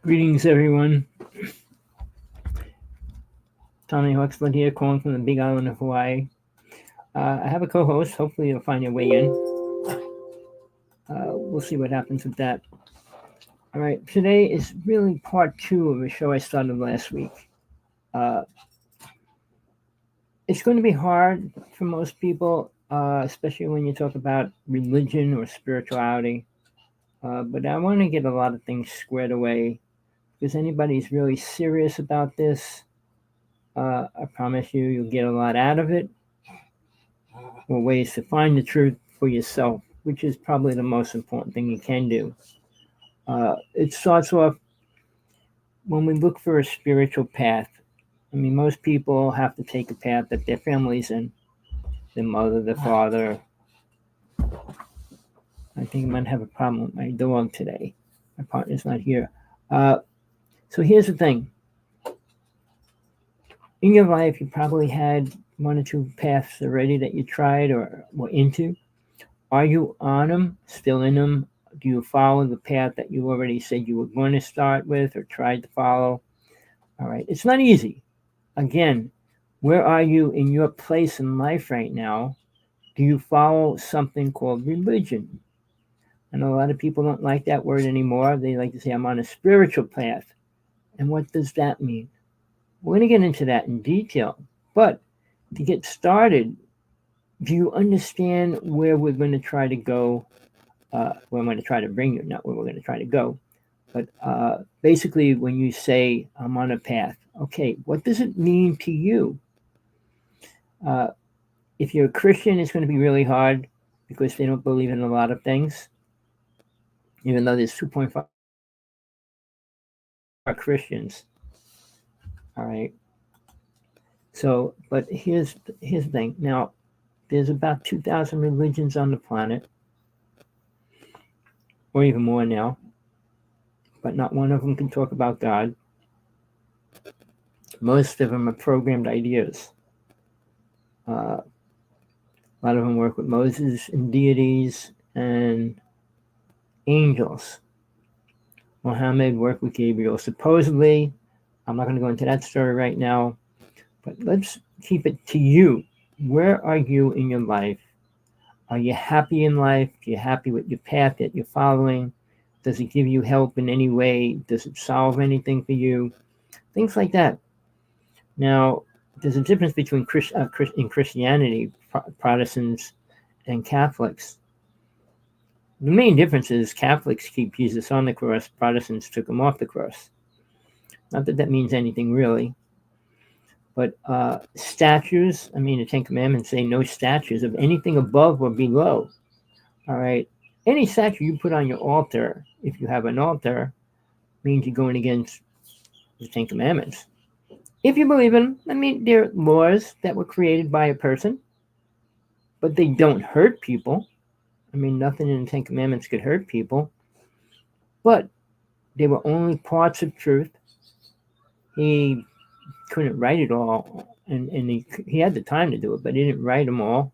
Greetings, everyone. Tommy Hawksblood here, calling from the Big Island of Hawaii. I have a co-host. Hopefully, you'll find your way in. We'll see what happens with that. All right. Today is really part two of a show I started last week. Uh, it's going to be hard for most people, especially when you talk about religion or spirituality. But I want to get a lot of things squared away because anybody's really serious about this. I promise you'll get a lot out of it, or ways to find the truth for yourself, which is probably the most important thing you can do. It starts off when we look for a spiritual path. I mean, most people have to take a path that their family's in, their mother, their father. I think I might have a problem with my dog today. My partner's not here. Uh, so here's the thing. In your life, you probably had one or two paths already that you tried or were into. Are you on them, still in them? Do you follow the path that you already said you were going to start with or tried to follow? All right. It's not easy. Again, where are you in your place in life right now? Do you follow something called religion? I know a lot of people don't like that word anymore. They like to say, I'm on a spiritual path. And what does that mean? We're going to get into that in detail. But to get started, do you understand where we're going to try to go? Where I'm going to try to bring you, not where we're going to try to go. But basically, when you say, I'm on a path, okay, what does it mean to you? Uh, if you're a Christian, it's going to be really hard because they don't believe in a lot of things, even though there's 2.5 Christians. All right. So, but here's the thing. Now, there's about 2,000 religions on the planet, or even more now, but not one of them can talk about God. Most of them are programmed ideas. A lot of them work with Moses and deities and angels. Muhammad worked with Gabriel. Supposedly, I'm not going to go into that story right now, but let's keep it to you. Where are you in your life? Are you happy in life? Are you happy with your path that you're following? Does it give you help in any way? Does it solve anything for you? Things like that. Now, there's a difference between in Christianity, Protestants and Catholics. The main difference is Catholics keep Jesus on the cross, Protestants took him off the cross. Not that that means anything really. But statues, I mean, the Ten Commandments say no statues of anything above or below. All right. Any statue you put on your altar, if you have an altar, means you're going against the Ten Commandments. If you believe in them, I mean, they're laws that were created by a person, but they don't hurt people. I mean, nothing in the Ten Commandments could hurt people, but they were only parts of truth. He couldn't write it all, and he had the time to do it, but he didn't write them all.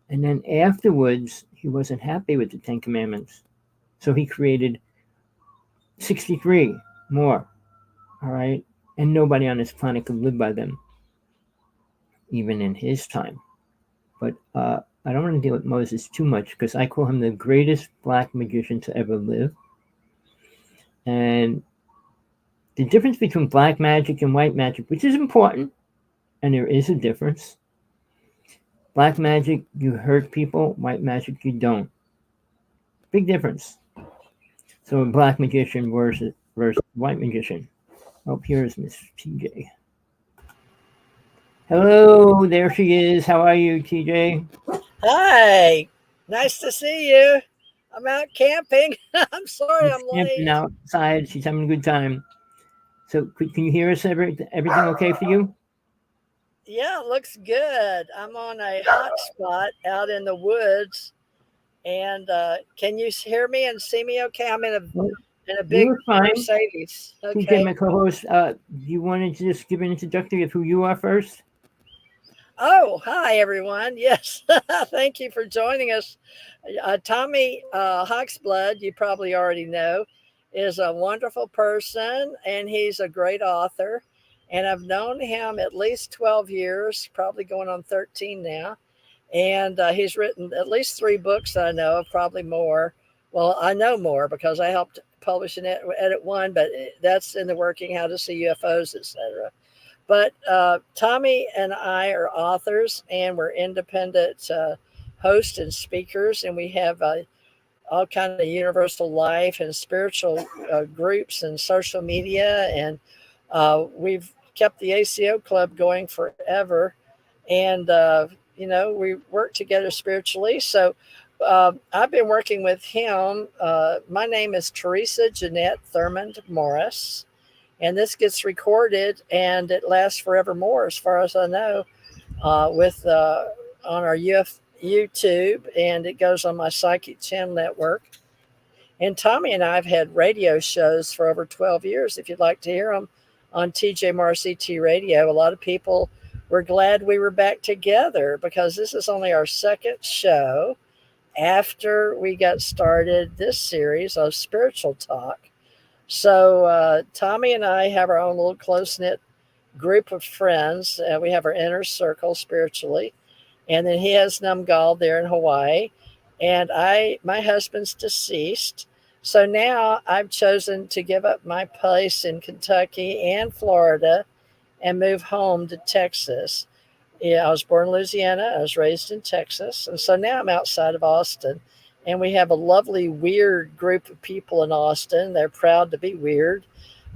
And then afterwards, he wasn't happy with the Ten Commandments, so he created 63 more. All right, and nobody on this planet could live by them, even in his time. But I don't want to deal with Moses too much because I call him the greatest black magician to ever live. And the difference between black magic and white magic, which is important, and there is a difference. Black magic, you hurt people. White magic, you don't. Big difference. So a black magician versus white magician. Oh, here's Miss TJ. Hello, there she is. How are you, TJ? Hi, nice to see you. I'm out camping. I'm sorry She's I'm camping late. outside. She's having a good time. So, can you hear us? Everything okay for you? Yeah, it looks good. I'm on a hot spot out in the woods, and can you hear me and see me? Okay, I'm Well, in a you big look fine. Mercedes. TJ, Okay. my co-host. You wanted to just give an introductory of who you are first? Oh, hi everyone. Yes, thank you for joining us. Tommy Hawksblood, you probably already know, is a wonderful person, and he's a great author. And I've known him at least 12 years, probably going on 13 now. And he's written at least three books that I know of, probably more. Well, I know more because I helped publish and edit one, but that's in the working, how to see UFOs, etc. But Tommy and I are authors, and we're independent hosts and speakers, and we have all kind of universal life and spiritual groups and social media, and we've kept the ACO club going forever, and we work together spiritually. So I've been working with him. My name is Teresa Jeanette Thurmond Morris, and this gets recorded and it lasts forevermore, as far as I know, with on our YouTube, and it goes on my Psychic Channel network. And Tommy and I have had radio shows for over 12 years. If you'd like to hear them on TJMRCT Radio, a lot of people were glad we were back together because this is only our second show after we got started this series of spiritual talk. So Tommy and I have our own little close knit group of friends. We have our inner circle spiritually, and then he has Numgal there in Hawaii, and my husband's deceased. So now I've chosen to give up my place in Kentucky and Florida and move home to Texas. Yeah, I was born in Louisiana. I was raised in Texas. And so now I'm outside of Austin. And we have a lovely, weird group of people in Austin. They're proud to be weird.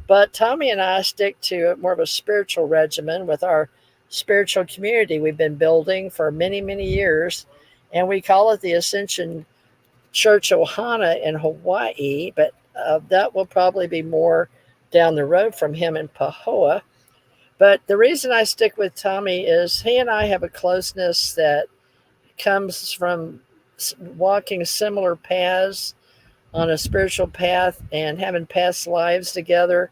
But Tommy and I stick to more of a spiritual regimen with our spiritual community we've been building for many, many years. And we call it the Ascension Church Ohana in Hawaii. But that will probably be more down the road from him in Pahoa. But the reason I stick with Tommy is he and I have a closeness that comes from walking similar paths on a spiritual path and having past lives together.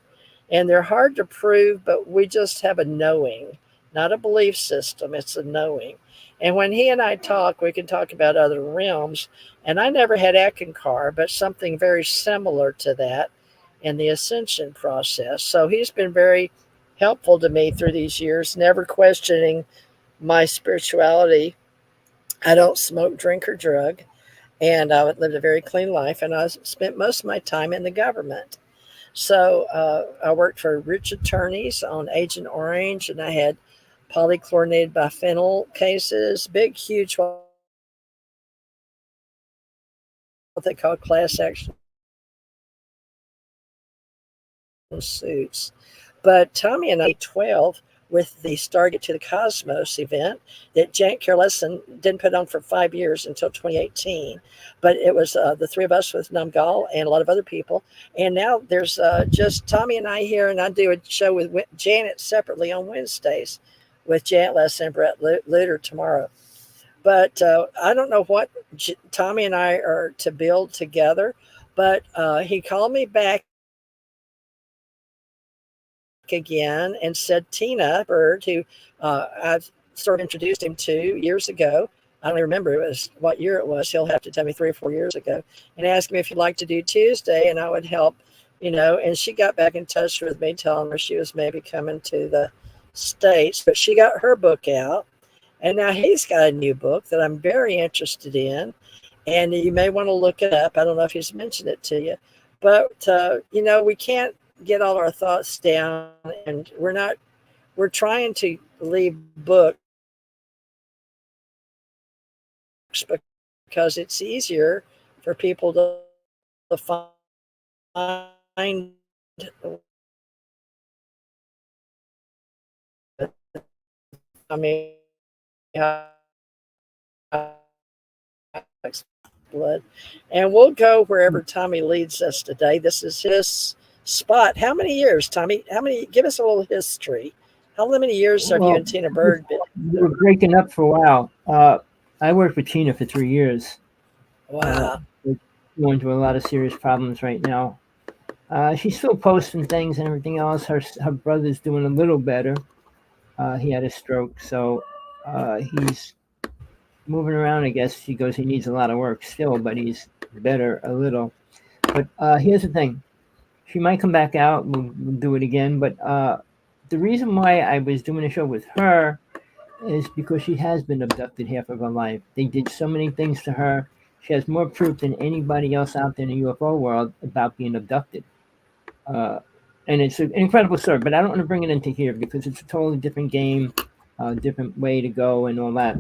And they're hard to prove, but we just have a knowing, not a belief system. It's a knowing. And when he and I talk, we can talk about other realms. And I never had Ekankar, but something very similar to that in the ascension process. So he's been very helpful to me through these years, never questioning my spirituality. I don't smoke, drink, or drug, and I lived a very clean life, and I spent most of my time in the government. So I worked for rich attorneys on Agent Orange, and I had polychlorinated biphenyl cases, big, huge, what they call class action suits. But Tommy and I 12 with the Stargate to the Cosmos event that Janet Carlesson didn't put on for 5 years until 2018. But it was the three of us with Numgal and a lot of other people. And now there's just Tommy and I here, and I do a show with Janet separately on Wednesdays with Janet Lesson and Brett Luter tomorrow. But I don't know what Tommy and I are to build together, but he called me back again and said Tina Bird, who I've sort of introduced him to years ago. I don't remember it was what year it was. He'll have to tell me 3 or 4 years ago. And asked me if he'd like to do Tuesday, and I would help, And she got back in touch with me, telling her she was maybe coming to the States, but she got her book out. And now he's got a new book that I'm very interested in. And you may want to look it up. I don't know if he's mentioned it to you. But, we can't get all our thoughts down, and we're trying to leave books because it's easier for people to find. I mean, blood, and we'll go wherever Tommy leads us today. This is his spot. How many years, Tommy? Give us a little history. How many years have you and Tina Bird been? We were breaking up for a while. I worked with Tina for 3 years. Wow. We're going through a lot of serious problems right now. She's still posting things and everything else. Her brother's doing a little better. He had a stroke, so he's moving around. I guess she goes, he needs a lot of work still, but he's better a little. But here's the thing. She might come back out. We'll do it again. But the reason why I was doing a show with her is because she has been abducted half of her life. They did so many things to her. She has more proof than anybody else out there in the UFO world about being abducted. Uh, and it's an incredible story, but I don't want to bring it into here because it's a totally different game, different way to go, and all that.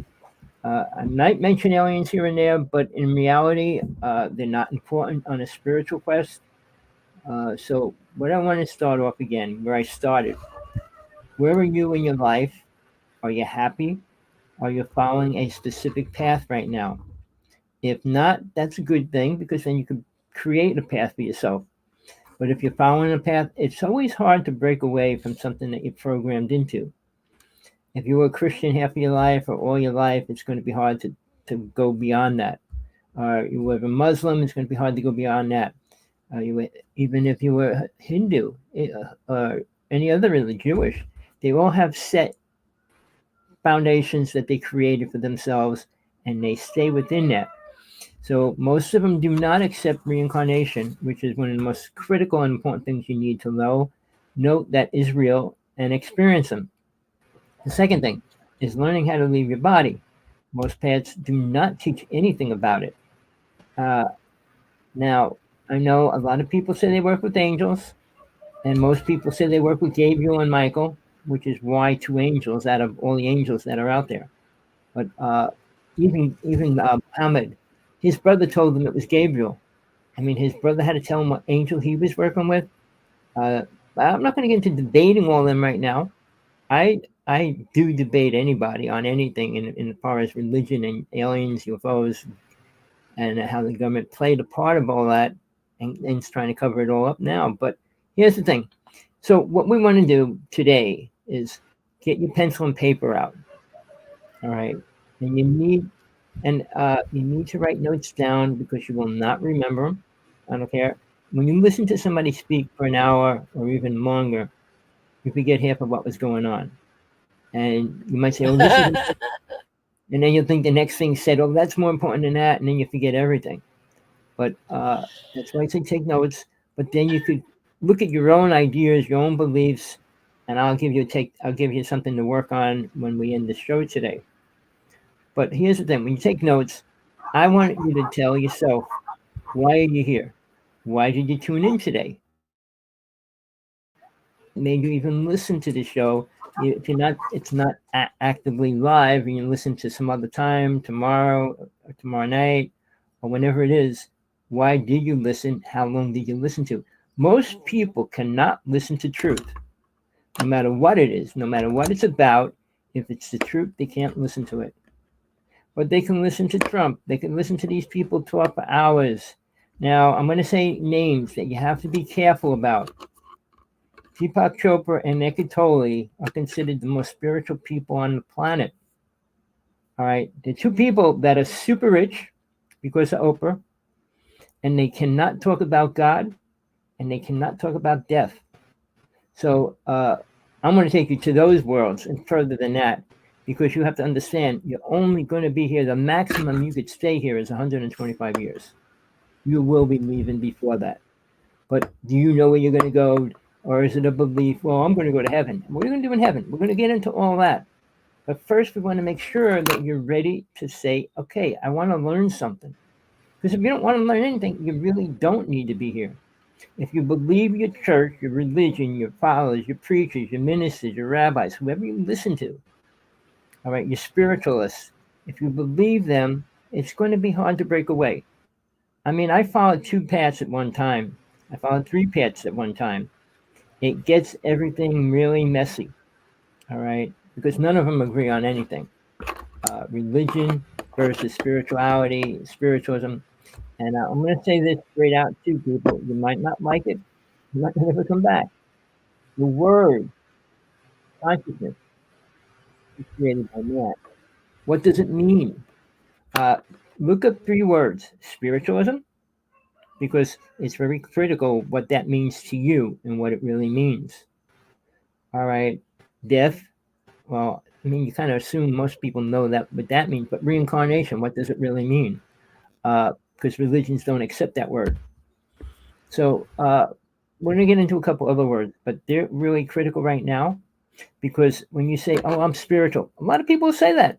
I might mention aliens here and there, but in reality, they're not important on a spiritual quest. So, what I want to start off again, where I started. Where are you in your life? Are you happy? Are you following a specific path right now? If not, that's a good thing because then you can create a path for yourself. But if you're following a path, it's always hard to break away from something that you're programmed into. If you were a Christian half of your life or all your life, it's going to be hard to go beyond that. Or you were a Muslim, it's going to be hard to go beyond that. Even if you were Hindu or any other religion, Jewish, they all have set foundations that they created for themselves and they stay within that. So most of them do not accept reincarnation, which is one of the most critical and important things you need to know. Note that is real and experience them. The second thing is learning how to leave your body. Most paths do not teach anything about it. Uh, Now, I know a lot of people say they work with angels, and most people say they work with Gabriel and Michael, which is why two angels out of all the angels that are out there. But even Muhammad, his brother told him it was Gabriel. I mean, his brother had to tell him what angel he was working with. Uh, I'm not going to get into debating all of them right now. I do debate anybody on anything in as far as religion and aliens, UFOs, and how the government played a part of all that, and it's trying to cover it all up now. But here's the thing. So what we want to do today is get your pencil and paper out. All right, and you need to write notes down because you will not remember them. I don't care. When you listen to somebody speak for an hour or even longer, you forget half of what was going on. And you might say, "Oh, this is," and then you'll think the next thing said, "Oh, that's more important than that," and then you forget everything. But that's why I say take notes. But then you could look at your own ideas, your own beliefs, and I'll give you something to work on when we end the show today. But here's the thing: when you take notes, I want you to tell yourself, why are you here? Why did you tune in today? What made you even listen to the show? If you're not, it's not actively live, and you listen to some other time, tomorrow, or tomorrow night, or whenever it is. Why did you listen? How long did you listen to? Most people cannot listen to truth, no matter what it is, no matter what it's about. If it's the truth, they can't listen to it. But they can listen to Trump. They can listen to these people talk for hours. Now, I'm going to say names that you have to be careful about. Deepak Chopra and Eckhart Tolle are considered the most spiritual people on the planet. All right, they're two people that are super rich because of Oprah, and they cannot talk about God, and they cannot talk about death. So I'm going to take you to those worlds and further than that, because you have to understand you're only going to be here. The maximum you could stay here is 125 years. You will be leaving before that. But do you know where you're going to go? Or is it a belief, well, I'm going to go to heaven? What are you going to do in heaven? We're going to get into all that. But first, we want to make sure that you're ready to say, okay, I want to learn something. Because if you don't want to learn anything, you really don't need to be here. If you believe your church, your religion, your followers, your preachers, your ministers, your rabbis, whoever you listen to, all right, your spiritualists, if you believe them, it's going to be hard to break away. I mean, I followed two paths at one time. I followed three paths at one time. It gets everything really messy, all right, because none of them agree on anything. Religion versus spirituality, spiritualism. And I'm going to say this straight out to people. You might not like it. You might never come back. The word consciousness is created by man. What does it mean? Uh, Look up three words: spiritualism, because it's very critical what that means to you and what it really means. All right, death. Well, I mean, you kind of assume most people know that what that means, but reincarnation, what does it really mean? Because religions don't accept that word. So we're going to get into a couple other words, but they're really critical right now because when you say, "Oh, I'm spiritual," a lot of people say that.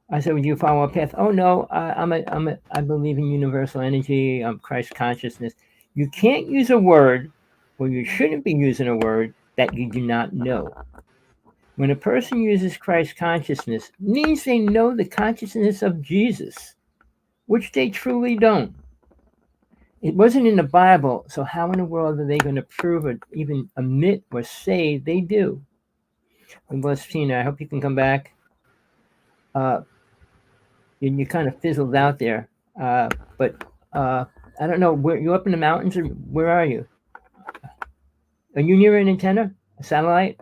I said, "Would you follow a path?" "Oh no, I believe in universal energy. I'm Christ consciousness." You can't use a word, or you shouldn't be using a word that you do not know. When a person uses Christ consciousness, it means they know the consciousness of Jesus, which they truly don't. It wasn't in the Bible, so how in the world are they going to prove or even admit or say they do? We lost Tina. I hope you can come back. Uh, you kind of fizzled out there. But I don't know. Where you up in the mountains, or where are you? Are you near an antenna, a satellite?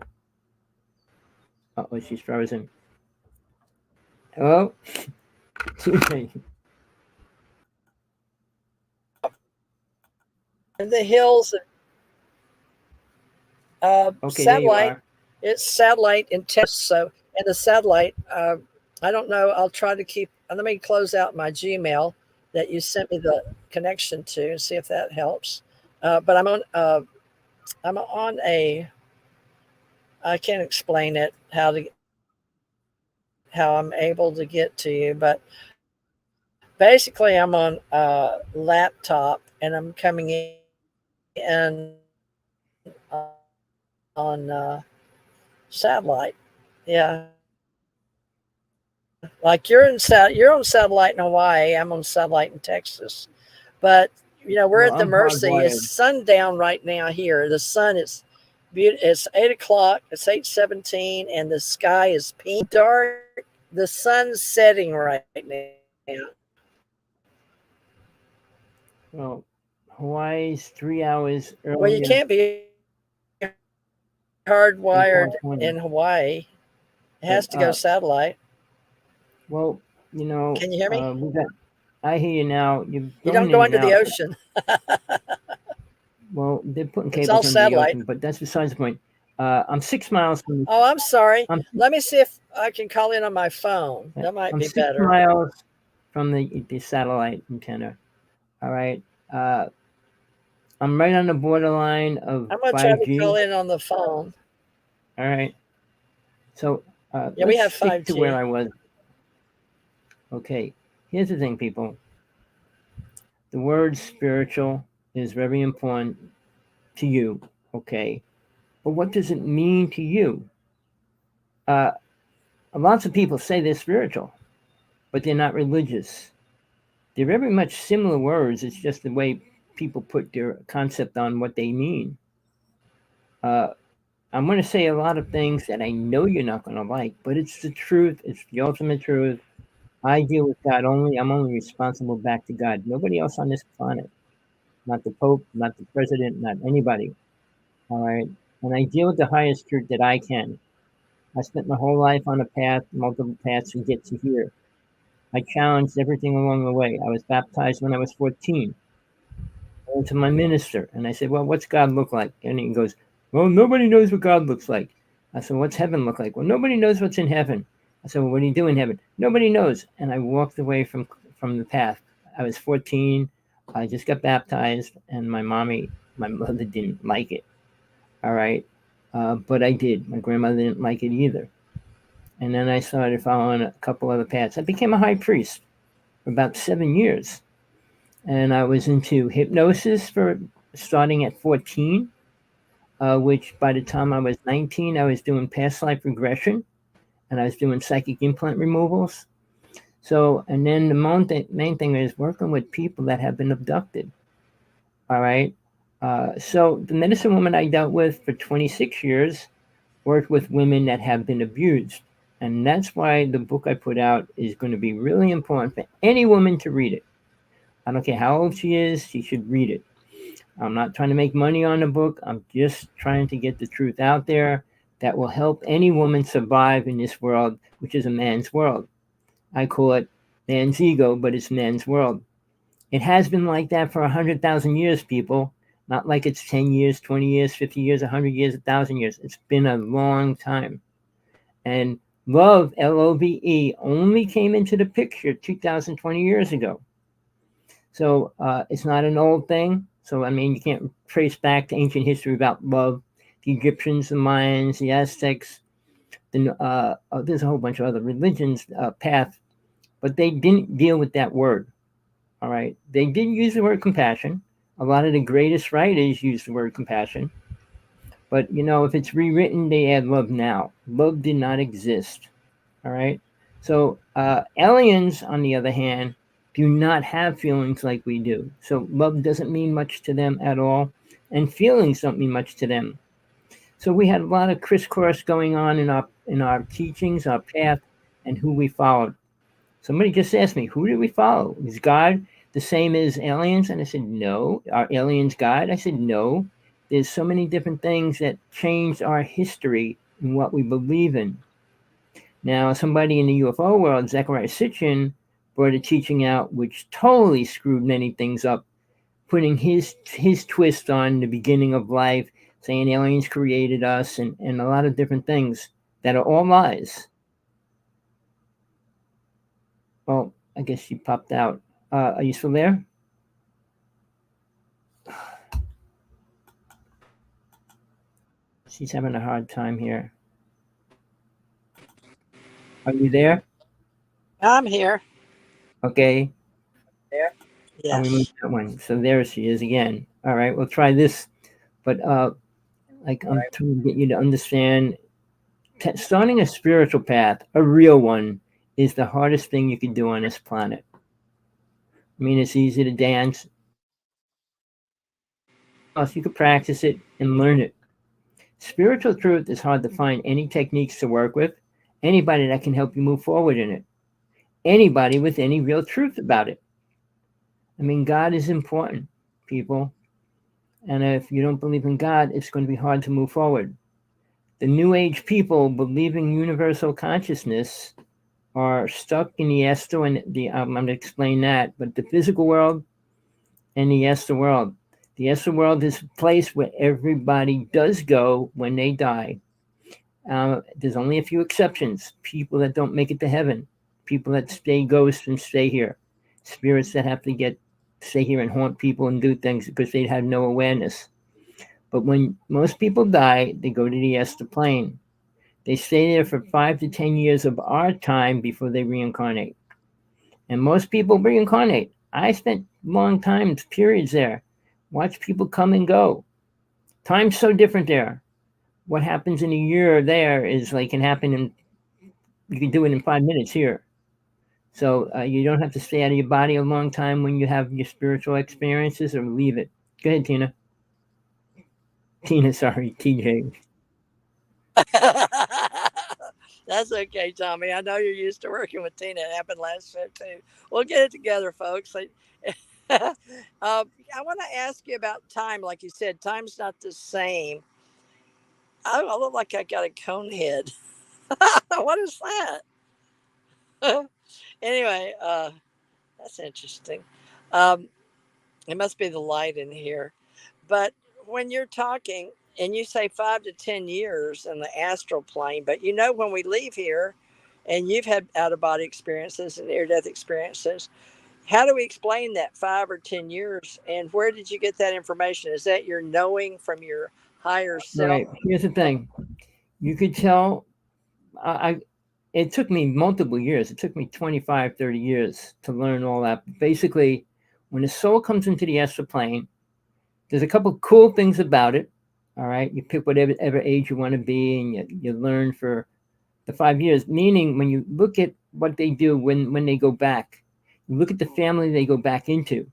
Oh, she's frozen. Hello. In the hills, Okay, there you satellite. are. It's satellite in Texas. So, and the satellite, I don't know. I'll try to keep. Let me close out my Gmail that you sent me the connection to and see if that helps. But I'm on a. I can't explain it how I'm able to get to you, but basically I'm on a laptop and I'm coming in on satellite. Yeah, like you're on satellite in Hawaii. I'm on satellite in Texas, but we're Well, at the I'm mercy. It's hardwired. sundown right now here. The sun is beautiful. It's 8 o'clock. It's 8:17, and the sky is pink dark. The sun's setting right now. Well, Hawaii's 3 hours Well, you earlier can't be than hardwired California. in Hawaii. It But has to go satellite. well, Can you hear me? we got. I hear you now. You're You going don't in go and under the out. ocean. Well, they're putting It's all cables under the satellite. ocean, but that's besides the point. I'm 6 miles from. Oh, I'm sorry. I'm Let me see if I can call in on my phone. That might I'm be six better. miles from the satellite antenna. All right. I'm right on the borderline of I'm going to try to 5G. call in on the phone. All right. So Yeah, we let's have stick to where 5G. I was. Okay. Here's the thing, people. The word spiritual is very important to you. Okay. But what does it mean to you? Uh, Lots of people say they're spiritual, but they're not religious. They're very much similar words. It's just the way people put their concept on what they mean. Uh, I'm going to say a lot of things that I know you're not going to like, but it's the truth. It's the ultimate truth. I deal with God only. I'm only responsible back to God. Nobody else on this planet. Not the Pope, not the president, not anybody. All right. And I deal with the highest truth that I can. I spent my whole life on a path, multiple paths to get to here. I challenged everything along the way. I was baptized when I was 14. I went to my minister and I said, "Well, what's God look like?" And he goes, "Well, nobody knows what God looks like." I said, "What's heaven look like?" "Well, nobody knows what's in heaven." I said, "Well, what do you do in heaven?" "Nobody knows." And I walked away from the path. I was 14. I just got baptized, and my mother didn't like it. All right. But I did. My grandmother didn't like it either. And then I started following a couple other paths. I became a high priest for about 7 years. And I was into hypnosis for starting at 14, which by the time I was 19, I was doing past life regression and I was doing psychic implant removals. So, and then the main thing is working with people that have been abducted. All right. So, the medicine woman I dealt with for 26 years worked with women that have been abused. And that's why the book I put out is going to be really important for any woman to read it. I don't care how old she is, she should read it. I'm not trying to make money on the book. I'm just trying to get the truth out there that will help any woman survive in this world, which is a man's world. I call it man's ego, but it's man's world. It has been like that for 100,000 years, people. Not like it's 10 years, 20 years, 50 years, 100 years, 1,000 years. It's been a long time. And love, LOVE, only came into the picture 2,020 years ago. So it's not an old thing. So, I mean, you can't trace back to ancient history about love. The Egyptians, the Mayans, the Aztecs, there's a whole bunch of other religions, path, but they didn't deal with that word. All right. They did use the word compassion. A lot of the greatest writers use the word compassion. But, if it's rewritten, they add love now. Love did not exist. All right. So, aliens, on the other hand, do not have feelings like we do. So, love doesn't mean much to them at all. And feelings don't mean much to them. So, we had a lot of crisscross going on in our teachings, our path, and who we followed. Somebody just asked me, who do we follow? Is God the same as aliens? And I said, no. Are aliens God? I said, no. There's so many different things that changed our history and what we believe in. Now, somebody in the UFO world, Zechariah Sitchin, brought a teaching out which totally screwed many things up, putting his twist on the beginning of life, saying aliens created us, and a lot of different things that are all lies. Well, I guess she popped out. Are you still there? She's having a hard time here. Are you there? I'm here. Okay. I'll remove Yes. that one. So there she is again. All right, we'll try this. But like I'm trying to get you to understand, starting a spiritual path, a real one, is the hardest thing you can do on this planet. I mean, it's easy to dance. Plus, you could practice it and learn it. Spiritual truth is hard to find any techniques to work with. Anybody that can help you move forward in it. Anybody with any real truth about it. I mean, God is important, people. And if you don't believe in God, it's going to be hard to move forward. The New Age people believing universal consciousness are stuck in the astral, and I'm going to explain that. But the physical world and the astral world. The astral world is a place where everybody does go when they die. There's only a few exceptions. People that don't make it to heaven. People that stay ghosts and stay here. Spirits that have to stay here and haunt people and do things because they have no awareness. But when most people die, they go to the astral plane. They stay there for 5 to 10 years of our time before they reincarnate. And most people reincarnate. I spent long times, periods there. Watch people come and go. Time's so different there. What happens in a year there is like can happen you can do it in 5 minutes here. So you don't have to stay out of your body a long time when you have your spiritual experiences, or leave it. Go ahead, Tina. Sorry, TJ. That's okay, Tommy. I know you're used to working with Tina. It happened last show too. We'll get it together, folks. I want to ask you about time. Like you said, time's not the same. I look like I got a cone head. What is that? Anyway, that's interesting. Um, it must be the light in here. But when you're talking and you say 5 to 10 years in the astral plane, but when we leave here and you've had out of body experiences and near death experiences, how do we explain that 5 or 10 years? And where did you get that information? Is that your knowing from your higher All self? right. Here's the thing. You could tell. It took me multiple years. It took me 25, 30 years to learn all that. Basically, when the soul comes into the astral plane, there's a couple cool things about it. All right. You pick whatever age you want to be, and you learn for the 5 years. Meaning, when you look at what they do when they go back, you look at the family they go back into.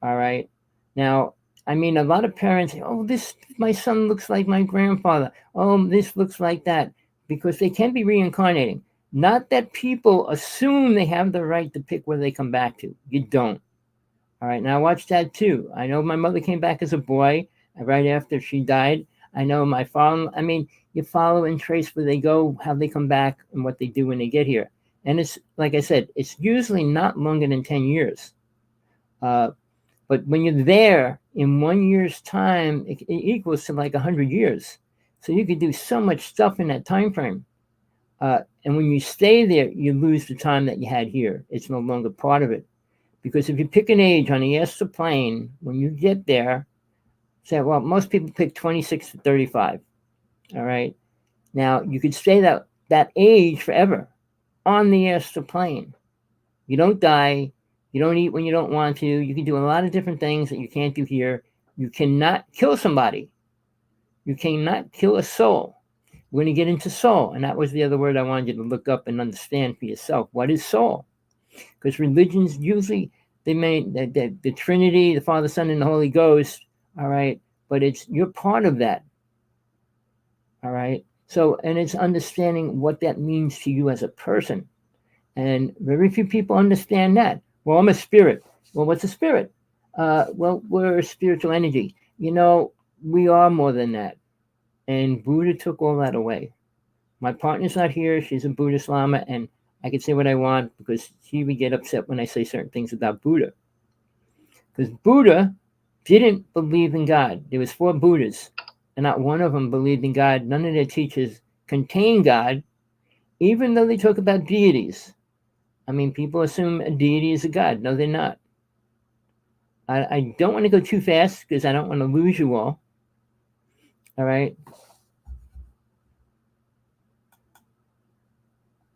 All right. Now, I mean, a lot of parents say, "Oh, my son looks like my grandfather. Oh, this looks like that," because they can be reincarnating. Not that people assume they have the right to pick where they come back to. You don't. All right. Now, watch that too. I know my mother came back as a boy right after she died. I know my father. I mean, you follow and trace where they go, how they come back, and what they do when they get here. And it's like I said, it's usually not longer than 10 years. But when you're there in 1 year's time, it equals to like 100 years. So you could do so much stuff in that time frame. And when you stay there, you lose the time that you had here. It's no longer part of it. Because if you pick an age on the astral plane, when you get there, say, well, most people pick 26 to 35. All right. Now, you could stay that age forever on the astral plane. You don't die. You don't eat when you don't want to. You can do a lot of different things that you can't do here. You cannot kill somebody. You cannot kill a soul. We're going to get into soul. And that was the other word I wanted you to look up and understand for yourself. What is soul? Because religions usually, they made the Trinity, the Father, Son, and the Holy Ghost, all right? But you're part of that, all right? So, and it's understanding what that means to you as a person. And very few people understand that. Well, I'm a spirit. Well, what's a spirit? Well, we're a spiritual energy. We are more than that. And Buddha took all that away. My partner's not here. She's a Buddhist Lama, and I can say what I want because she would get upset when I say certain things about Buddha. Because Buddha didn't believe in God. There was 4 Buddhas, and not one of them believed in God. None of their teachers contain God, even though they talk about deities. I mean, people assume a deity is a god. No, they're not. I don't want to go too fast because I don't want to lose you all. All right.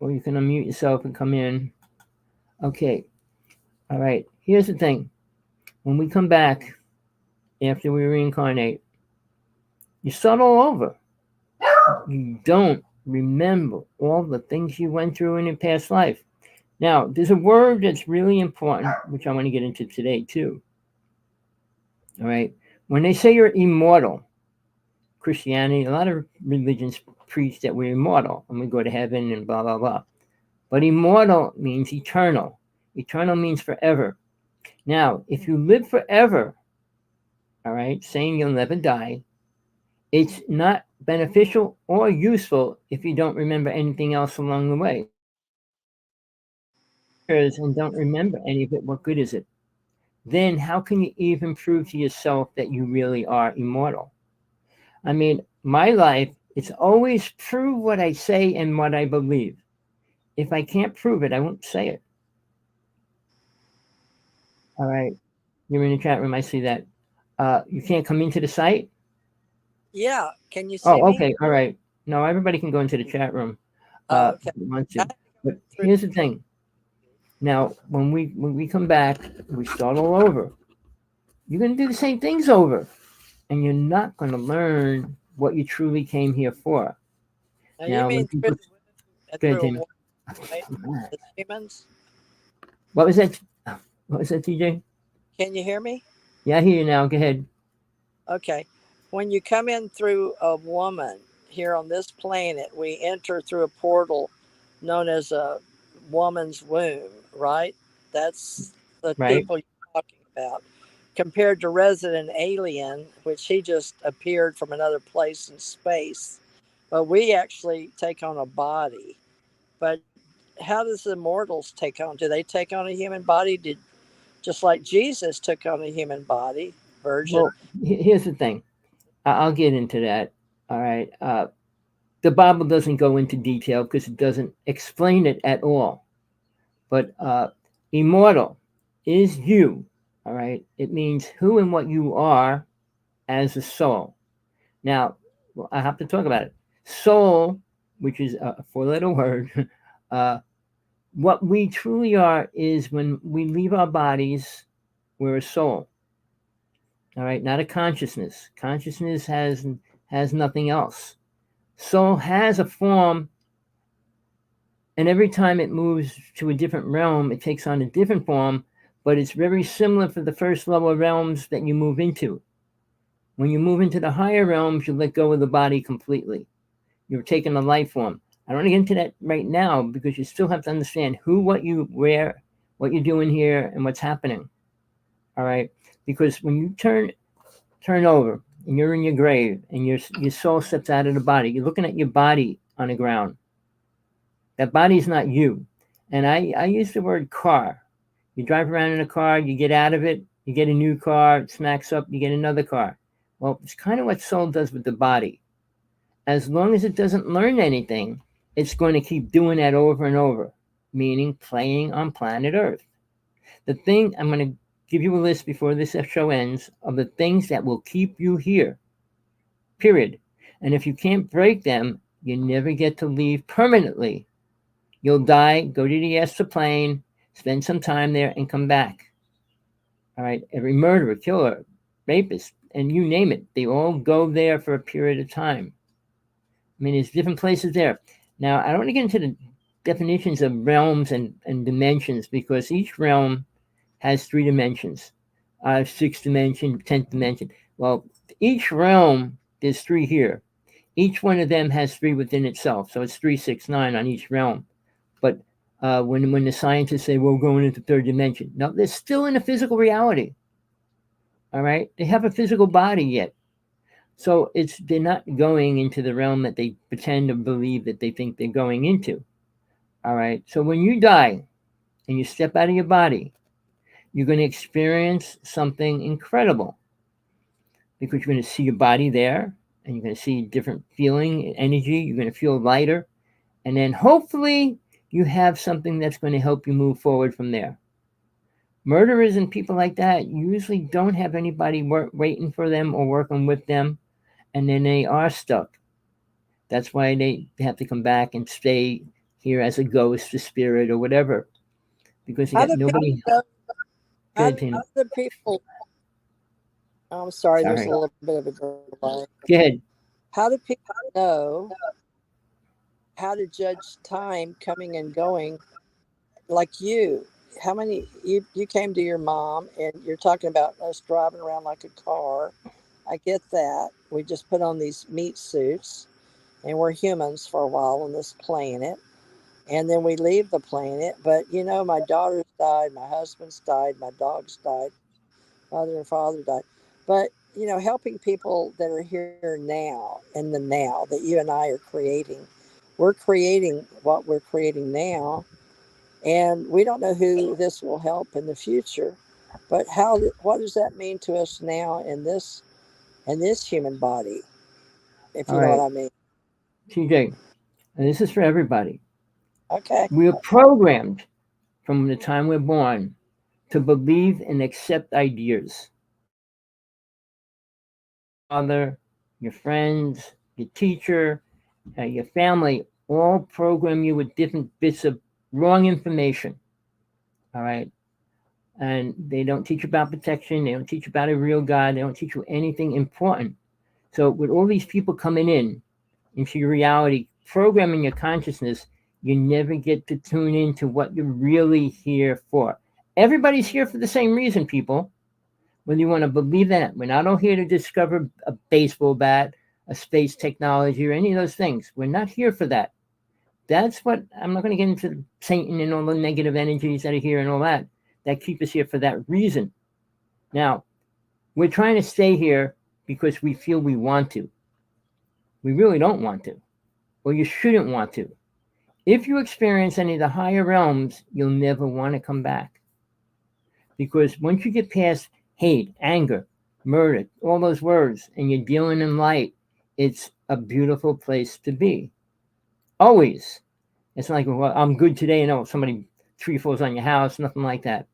Or you can unmute yourself and come in. Okay. All right. Here's the thing. When we come back after we reincarnate, you start all over. You don't remember all the things you went through in your past life. Now, there's a word that's really important, which I want to get into today, too. All right. When they say you're immortal, Christianity, a lot of religions preach that we're immortal and we go to heaven and blah, blah, blah. But immortal means eternal. Eternal means forever. Now, if you live forever, all right, saying you'll never die, it's not beneficial or useful if you don't remember anything else along the way. And don't remember any of it, what good is it? Then how can you even prove to yourself that you really are immortal? I mean, my life, it's always prove what I say and what I believe. If I can't prove it, I won't say it. All right. You're in the chat room. I see that. You can't come into the site? Yeah. Can you see Oh, me? okay. All right. No, everybody can go into the chat room Okay. if you want to. But here's the thing. Now, when we come back, we start all over. You're going to do the same things over. And you're not going to learn what you truly came here for. Now, Now, you mean when people... through a Tim. woman, right? The demons? What was that? What was that, TJ? Can you hear me? Yeah, I hear you now. Go ahead. Okay. When you come in through a woman here on this planet, we enter through a portal known as a woman's womb, right? That's the Right. people you're talking about. Compared to Resident Alien, which he just appeared from another place in space. But we actually take on a body. But how does the immortals take on? Do they take on a human body? Just like Jesus took on a human body, virgin? Well, here's the thing. I'll get into that. All right. The Bible doesn't go into detail because it doesn't explain it at all. But immortal is you. All right. It means who and what you are as a soul. Now, I have to talk about it. Soul, which is a 4-letter word, what we truly are is when we leave our bodies, we're a soul. All right, not a consciousness. Consciousness has nothing else. Soul has a form, and every time it moves to a different realm, it takes on a different form, but it's very similar for the first level realms that you move into. When you move into the higher realms, you let go of the body completely. You're taking a life form. I don't want to get into that right now because you still have to understand who, what you, where, what you're doing here, and what's happening. All right, because when you turn over and you're in your grave and your soul steps out of the body, you're looking at your body on the ground. That body's not you. And I use the word car. You drive around in a car, you get out of it, you get a new car, it smacks up, you get another car. Well, it's kind of what soul does with the body. As long as it doesn't learn anything, it's going to keep doing that over and over, meaning playing on planet Earth. The thing, I'm going to give you a list before this show ends of the things that will keep you here, period. And if you can't break them, you never get to leave permanently. You'll die, go to the astral plane, spend some time there, and come back. All right. Every murderer, killer, rapist, and you name it, they all go there for a period of time. I mean, there's different places there. Now, I don't want to get into the definitions of realms and dimensions because each realm has three dimensions, sixth dimension, 10th dimension. Well, each realm, there's three here. Each one of them has three within itself. So it's 369 on each realm. But when the scientists say, well, we're going into third dimension, no, they're still in a physical reality. All right. They have a physical body yet. So they're not going into the realm that they pretend or believe that they think they're going into. All right. So when you die and you step out of your body, you're going to experience something incredible because you're going to see your body there and you're going to see different feeling, energy. You're going to feel lighter. And then hopefully you have something that's going to help you move forward from there. Murderers and people like that usually don't have anybody waiting for them or working with them, and then they are stuck. That's why they have to come back and stay here as a ghost, a spirit, or whatever, because you How got do people nobody. know? How Good, do Tina. people? I'm sorry, there's Sorry. a little bit of a delay. Go ahead. How do people know how to judge time coming and going? Like you, how many you came to your mom and you're talking about us driving around like a car. I get that. We just put on these meat suits and we're humans for a while on this planet. And then we leave the planet. But my daughters died, my husband's died, my dogs died, mother and father died. But helping people that are here now in the now that you and I are creating, we're creating what we're creating now, and we don't know who this will help in the future. But what does that mean to us now in this human body, if All you know what right, I mean? TJ, and this is for everybody. Okay. We're programmed from the time we're born to believe and accept ideas. Father, your friends, your teacher, your family all program you with different bits of wrong information. All right. And they don't teach you about protection. They don't teach you about a real God. They don't teach you anything important. So, with all these people coming in into your reality, programming your consciousness, you never get to tune into what you're really here for. Everybody's here for the same reason, people. Whether you want to believe that, we're not all here to discover a baseball bat, a space technology, or any of those things. We're not here for that. That's what I'm not going to get into Satan and all the negative energies that are here and all that keep us here for that reason. Now, we're trying to stay here because we feel we want to. We really don't want to, or you shouldn't want to. If you experience any of the higher realms, you'll never want to come back. Because once you get past hate, anger, murder, all those words, and you're dealing in light, it's a beautiful place to be. Always. It's not like, well, I'm good today, and somebody tree falls on your house, nothing like that.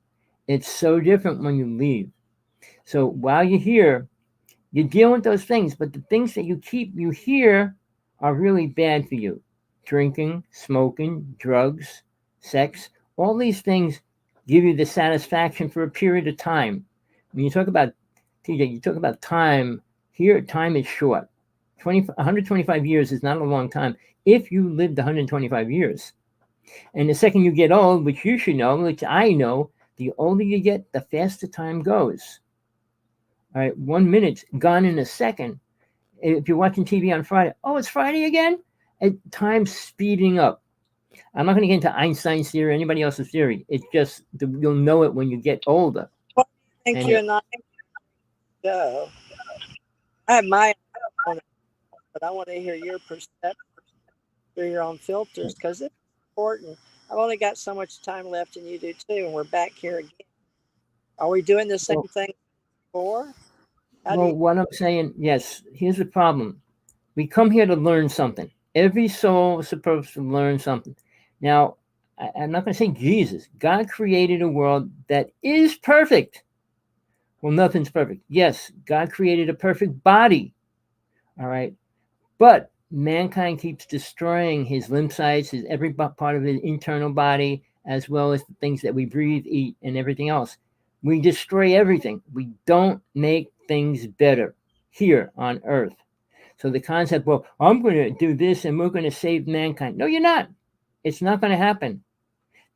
It's so different when you leave. So while you're here, you deal with those things, but the things that you hear are really bad for you. Drinking, smoking, drugs, sex, all these things give you the satisfaction for a period of time. When you talk about, TJ, you talk about time, here time is short. 125 years is not a long time if you lived 125 years. And the second you get old, which you should know, which I know, the older you get, the faster time goes. All right, 1 minute's gone in a second. If you're watching TV on Friday, oh, it's Friday again? Time's speeding up. I'm not going to get into Einstein's theory or anybody else's theory. It's just you'll know it when you get older. What do you think And you and I go? I have my own, but I want to hear your perspective through your own filters because it's important. I've only got so much time left, and you do too. And we're back here again. Are we doing the same well, thing before? How do well, you? what I'm saying, yes, here's the problem. We come here to learn something. Every soul is supposed to learn something. Now, I'm not going to say Jesus. God created a world that is perfect. Well, nothing's perfect. Yes, God created a perfect body. All right. But mankind keeps destroying his lymphocytes, his every part of his internal body, as well as the things that we breathe, eat, and everything else. We destroy everything. We don't make things better here on Earth. So the concept, well, I'm going to do this and we're going to save mankind. No, you're not. It's not going to happen.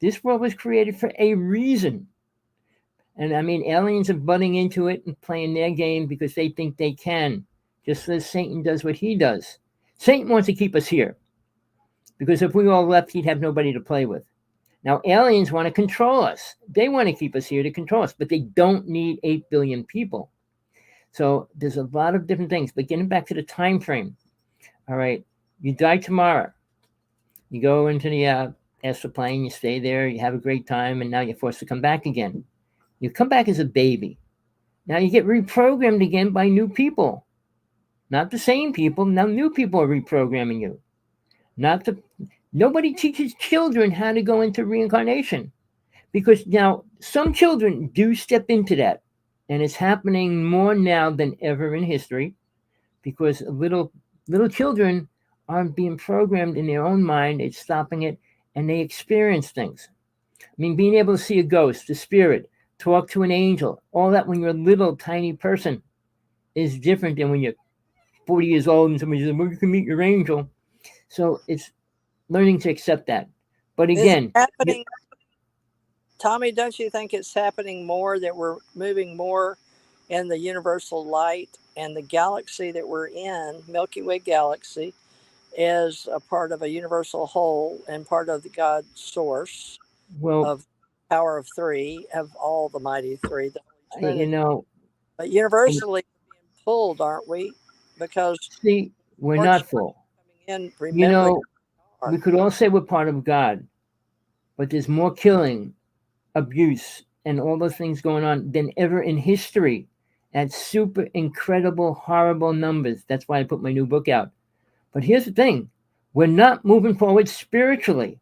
This world was created for a reason. And I mean, aliens are butting into it and playing their game because they think they can, just as Satan does what he does. Satan wants to keep us here because if we all left, he'd have nobody to play with. Now, aliens want to control us. They want to keep us here to control us, but they don't need 8 billion people. So there's a lot of different things. But getting back to the time frame, all right, you die tomorrow. You go into the astral plane, you stay there, you have a great time, and now you're forced to come back again. You come back as a baby. Now you get reprogrammed again by new people. Not the same people. Now new people are reprogramming you. Not the Nobody teaches children how to go into reincarnation. Because now some children do step into that. And it's happening more now than ever in history. Because little children aren't being programmed in their own mind. It's stopping it and they experience things. I mean, being able to see a ghost, a spirit, talk to an angel, all that when you're a little tiny person is different than when you're 40 years old and somebody says, well, you can meet your angel. So it's learning to accept that. But Is it again, happening, Tommy? Don't you think it's happening more that we're moving more in the universal light and the galaxy that we're in, Milky Way galaxy, is a part of a universal whole and part of the God source well, of power of three, of all the mighty three, the Holy you Trinity. know, But universally we're being pulled, aren't we? Because see, we're more not children full. coming in You remembering know, our we could all say we're part of God, but there's more killing, abuse, and all those things going on than ever in history at super incredible, horrible numbers. That's why I put my new book out. But here's the thing, we're not moving forward spiritually.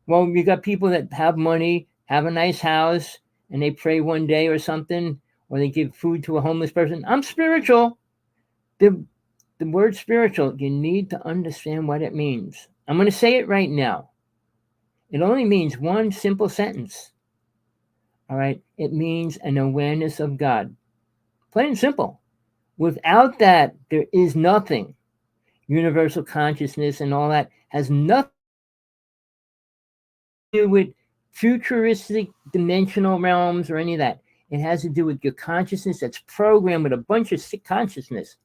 Well, you got people that have money, have a nice house, and they pray one day or something, or they give food to a homeless person. I'm spiritual. The, the word spiritual, you need to understand what it means. I'm going to say it right now. It only means one simple sentence. All right? It means an awareness of God. Plain and simple. Without that, there is nothing. Universal consciousness and all that has nothing to do with futuristic dimensional realms or any of that. It has to do with your consciousness that's programmed with a bunch of sick consciousness.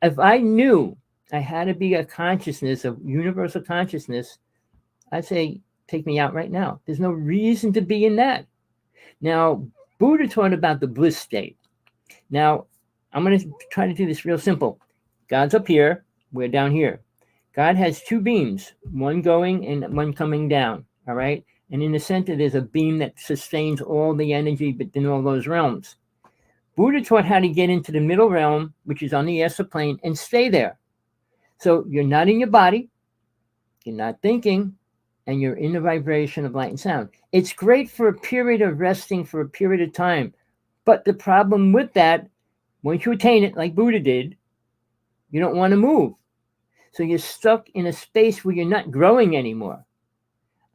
If I knew I had to be a consciousness of universal consciousness, I'd say, take me out right now. There's no reason to be in that. Now, Buddha taught about the bliss state. Now, I'm going to try to do this real simple. God's up here, we're down here. God has two beams, one going and one coming down, all right? And in the center, there's a beam that sustains all the energy within all those realms. Buddha taught how to get into the middle realm, which is on the astral plane, and stay there. So you're not in your body, you're not thinking, and you're in the vibration of light and sound. It's great for a period of resting for a period of time. But the problem with that, once you attain it, like Buddha did, you don't want to move. So you're stuck in a space where you're not growing anymore.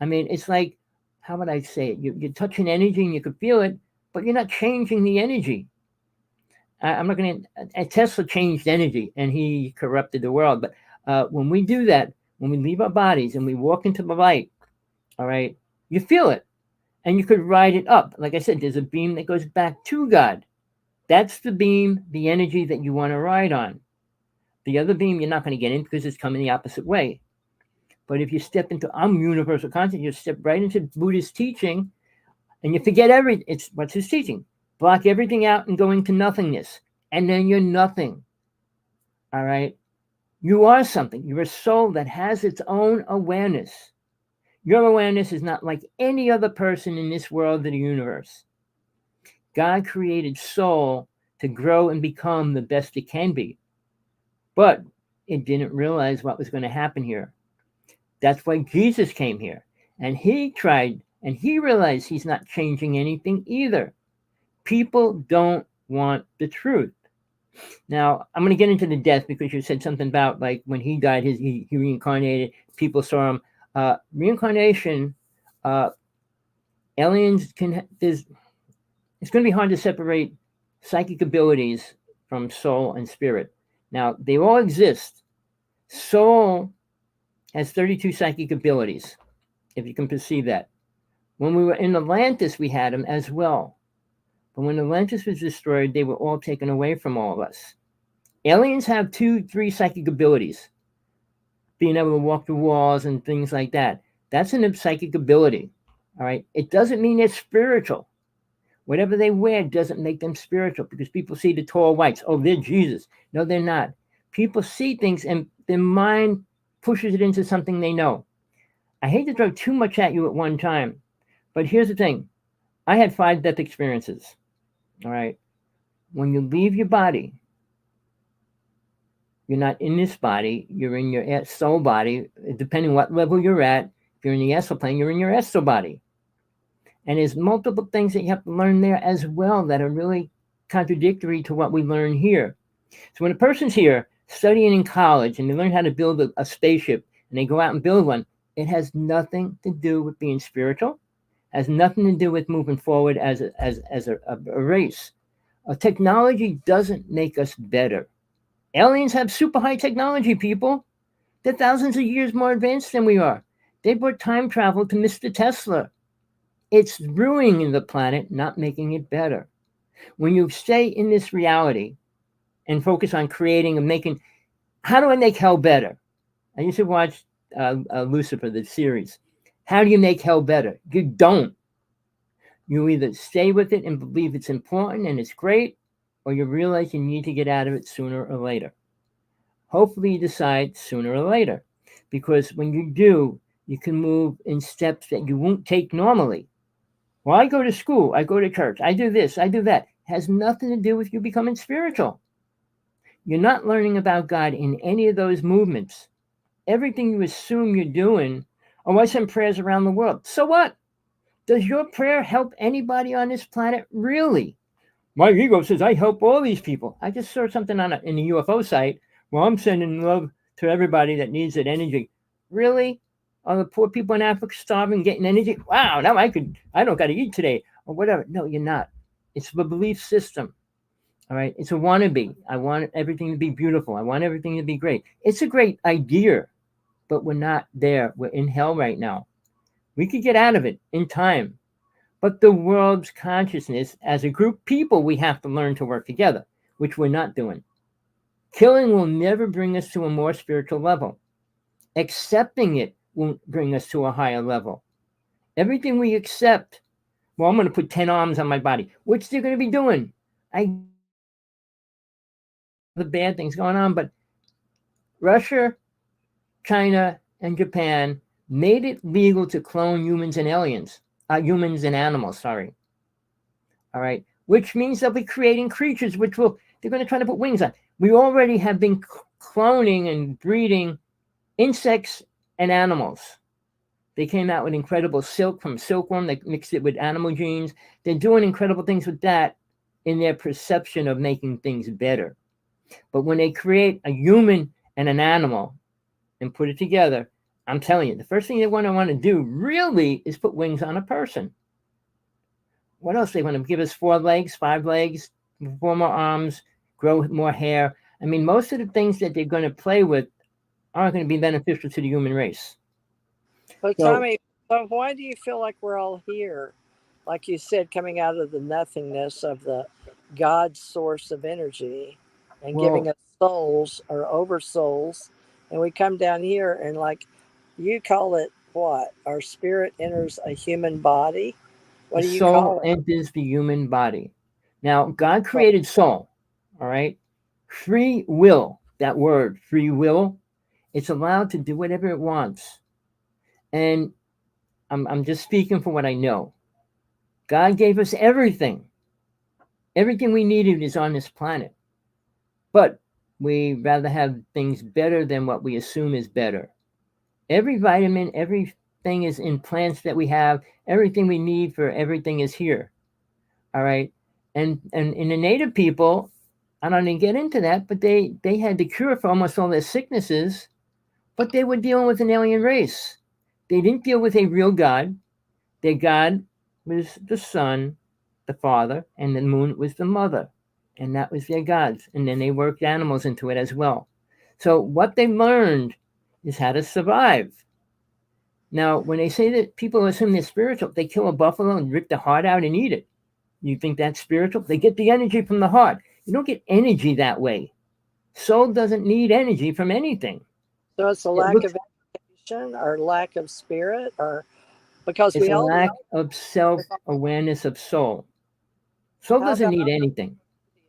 I mean, it's like, how would I say it? You're touching energy and you can feel it, but you're not changing the energy. I'm not going to. Tesla changed energy and he corrupted the world. But when we do that, when we leave our bodies and we walk into the light, all right, you feel it and you could ride it up. Like I said, there's a beam that goes back to God. That's the beam, the energy that you want to ride on. The other beam, you're not going to get in because it's coming the opposite way. But if you step into universal consciousness, you step right into Buddhist teaching and you forget everything. It's what's his teaching. Block everything out and go into nothingness. And then you're nothing. All right? You are something. You're a soul that has its own awareness. Your awareness is not like any other person in this world of the universe. God created soul to grow and become the best it can be. But it didn't realize what was going to happen here. That's why Jesus came here. And he tried, and he realized he's not changing anything either. People don't want the truth. Now, I'm going to get into the death because you said something about like when he died, he reincarnated. People saw him. Reincarnation, uh, aliens can. It's going to be hard to separate psychic abilities from soul and spirit. Now, they all exist. Soul has 32 psychic abilities, if you can perceive that. When we were in Atlantis, we had them as well. But when Atlantis was destroyed, they were all taken away from all of us. Aliens have 3 psychic abilities, being able to walk through walls and things like that. That's a psychic ability. All right. It doesn't mean they're spiritual. Whatever they wear doesn't make them spiritual because people see the tall whites. Oh, they're Jesus. No, they're not. People see things and their mind pushes it into something they know. I hate to throw too much at you at one time, but here's the thing. I had 5 death experiences. All right. When you leave your body, you're not in this body. You're in your soul body. Depending what level you're at, if you're in the astral plane, you're in your astral body. And there's multiple things that you have to learn there as well that are really contradictory to what we learn here. So when a person's here studying in college and they learn how to build a spaceship and they go out and build one, it has nothing to do with being spiritual, has nothing to do with moving forward as a race. Technology doesn't make us better. Aliens have super high technology, people. They're thousands of years more advanced than we are. They brought time travel to Mr. Tesla. It's ruining the planet, not making it better. When you stay in this reality and focus on creating and making, how do I make hell better? I used to watch Lucifer, the series. How do you make hell better? You don't. You either stay with it and believe it's important and it's great, or you realize you need to get out of it sooner or later. Hopefully you decide sooner or later, because when you do, you can move in steps that you won't take normally. Well, I go to school, I go to church, I do this, I do that. It has nothing to do with you becoming spiritual. You're not learning about God in any of those movements. Everything you assume you're doing, oh, I send prayers around the world. So what? Does your prayer help anybody on this planet? Really? My ego says I help all these people. I just saw something in the UFO site. Well, I'm sending love to everybody that needs that energy. Really? Are the poor people in Africa starving, getting energy? Wow, now I don't got to eat today or whatever. No, you're not. It's the belief system. All right. It's a wannabe. I want everything to be beautiful. I want everything to be great. It's a great idea, but we're not there. We're in hell right now. We could get out of it in time. But the world's consciousness, as a group of people, we have to learn to work together, which we're not doing. Killing will never bring us to a more spiritual level. Accepting it won't bring us to a higher level. Everything we accept, well, I'm going to put 10 arms on my body. What's they're going to be doing? The bad things going on, but Russia, China, and Japan made it legal to clone humans and humans and animals, sorry. All right, which means they'll be creating creatures they're going to try to put wings on. We already have been cloning and breeding insects and animals. They came out with incredible silk from silkworm. They mixed it with animal genes. They're doing incredible things with that in their perception of making things better. But when they create a human and an animal and put it together, I'm telling you, the first thing they want to do really is put wings on a person. What else? They want to give us 4 legs, 5 legs, 4 more arms, grow more hair. I mean, most of the things that they're going to play with aren't going to be beneficial to the human race. Well, Tommy, so why do you feel like we're all here? Like you said, coming out of the nothingness of the God source of energy and giving us souls or over souls. And we come down here and, like, you call it what? Our spirit enters a human body. What do you call it? Soul enters the human body. Now, God created soul, all right? Free will, that word, free will, it's allowed to do whatever it wants. And I'm just speaking for what I know. God gave us everything. Everything we needed is on this planet. But we rather have things better than what we assume is better. Every vitamin, every thing is in plants that we have. Everything we need for everything is here. All right. And in the native people, I don't even get into that, but they had the cure for almost all their sicknesses, but they were dealing with an alien race. They didn't deal with a real God. Their God was the sun, the father, and the moon was the mother. And that was their gods. And then they worked animals into it as well. So what they learned is how to survive. Now, when they say that people assume they're spiritual, they kill a buffalo and rip the heart out and eat it. You think that's spiritual? They get the energy from the heart. You don't get energy that way. Soul doesn't need energy from anything. So it's a It lack looks of education or lack of spirit, or because it's we a all lack know of self-awareness of soul. Soul how doesn't about need anything.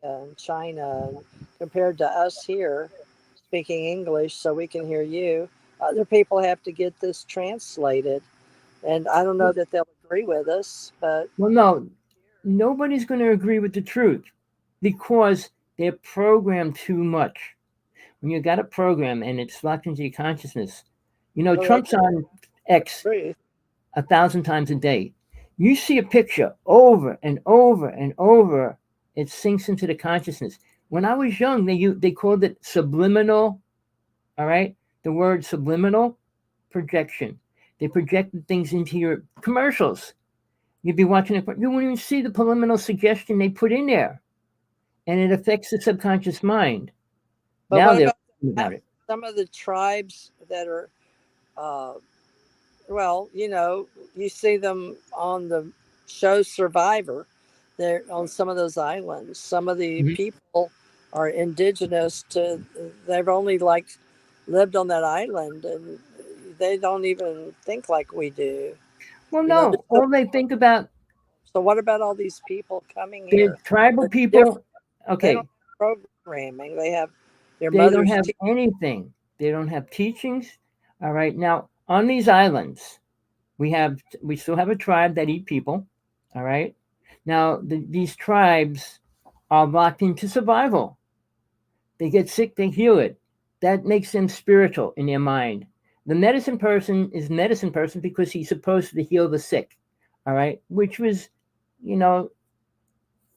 in China compared to us here speaking English so we can hear you. Other people have to get this translated. And I don't know that they'll agree with us, but Well, no, nobody's going to agree with the truth because they're programmed too much. When you got a program and it's locked into your consciousness, well, they Trump's on X truth. 1,000 times a day. You see a picture over and over and over, it sinks into the consciousness. When I was young, they called it subliminal. All right, the word subliminal projection. They projected things into your commercials. You'd be watching it, you wouldn't even see the subliminal suggestion they put in there, and it affects the subconscious mind. But Now what they're about about it. some of the tribes that are, uh, well, you see them on the show Survivor. They're on some of those islands. Some of the Mhm. people are indigenous to, they've only like lived on that island and they don't even think like we do. Well, They're no, so, all they think about so what about all these people coming the here? tribal They're different. people. They don't Okay, have programming. They have their they don't mother's have anything. They don't have teachings. All right, now on these islands, we still have a tribe that eat people. All right, now these tribes are locked into survival. They get sick, they heal it. That makes them spiritual in their mind. The medicine person is medicine person because he's supposed to heal the sick. All right, which was, you know,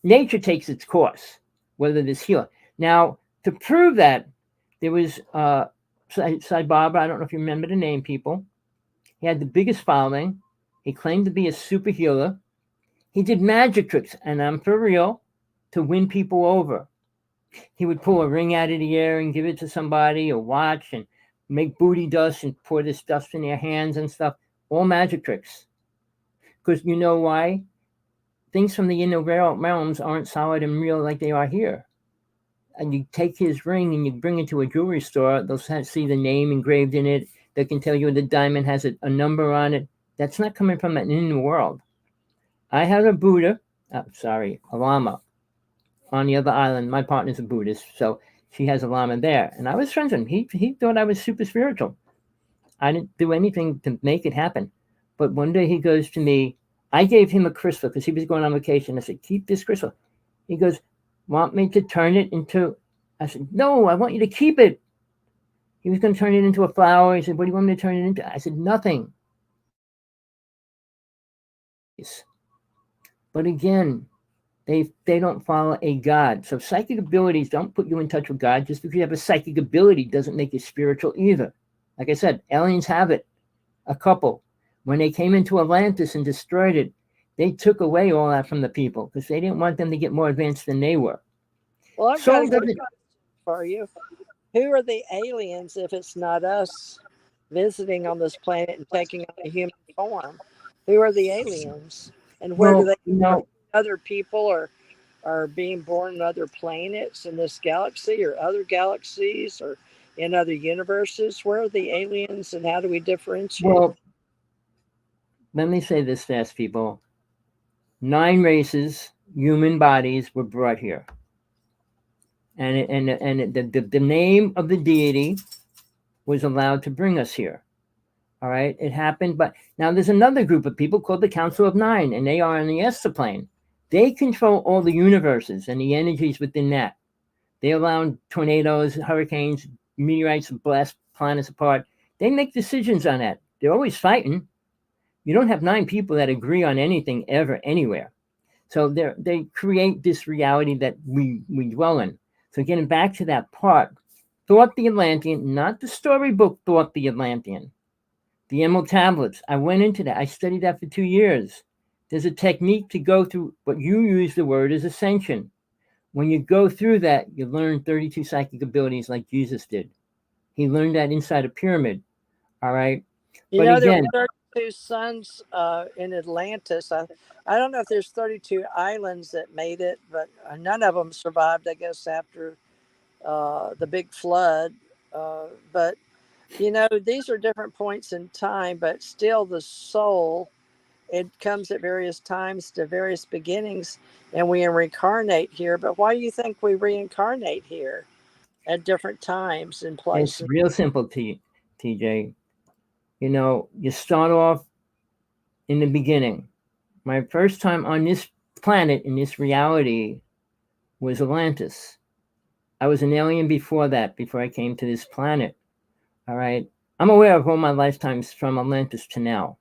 nature takes its course, whether this healer. Now, to prove that, there was Sai Baba. I don't know if you remember the name, people. He had the biggest following. He claimed to be a super healer. He did magic tricks, and I'm for real, to win people over. He would pull a ring out of the air and give it to somebody, a watch, and make booty dust and pour this dust in their hands and stuff. All magic tricks. Because you know why? Things from the inner realms aren't solid and real like they are here. And you take his ring and you bring it to a jewelry store, they'll see the name engraved in it. They can tell you the diamond has a number on it. That's not coming from an inner world. I had a Buddha, a Lama on the other island. My partner's a Buddhist, so she has a Lama there. And I was friends with him. He thought I was super spiritual. I didn't do anything to make it happen. But one day he goes to me, I gave him a crystal because he was going on vacation. I said, keep this crystal. He goes, want me to turn it into, I said, no, I want you to keep it. He was going to turn it into a flower. He said, what do you want me to turn it into? I said, nothing. But again, they don't follow a God. So psychic abilities don't put you in touch with God. Just because you have a psychic ability doesn't make you spiritual either. Like I said, aliens have it. A couple. When they came into Atlantis and destroyed it, they took away all that from the people because they didn't want them to get more advanced than they were. Well, I've got Soul a good doesn't. question for you. Who are the aliens if it's not us visiting on this planet and taking on a human form? Who are the aliens? And where do Well, they are other people or are being born in other planets in this galaxy or other galaxies or in other universes? Where are the aliens and how do we differentiate? well. Let me say this fast, people. 9 races, human bodies were brought here, and the name of the deity was allowed to bring us here. All right, it happened. But now there's another group of people called the Council of Nine, and they are on the Esther plane. They control all the universes and the energies within that. They allow tornadoes, hurricanes, meteorites to blast planets apart. They make decisions on that. They're always fighting. You don't have 9 people that agree on anything ever anywhere. So they create this reality that we dwell in. So getting back to that part, Thought the Atlantean, not the storybook Thought the Atlantean, the Emerald Tablets. I went into that. I studied that for 2 years. There's a technique to go through what you use the word is ascension. When you go through that, you learn 32 psychic abilities like Jesus did. He learned that inside a pyramid. All right. You But know, there again, were 32 suns in Atlantis. I don't know if there's 32 islands that made it, but none of them survived, I guess, after the big flood. But, you know, these are different points in time, but still the soul, it comes at various times to various beginnings, and we reincarnate here. But why do you think we reincarnate here at different times and it's places? real simple, TJ. You know, you start off in the beginning. My first time on this planet, in this reality, was Atlantis. I was an alien before that, before I came to this planet. All right. I'm aware of all my lifetimes from Atlantis to now.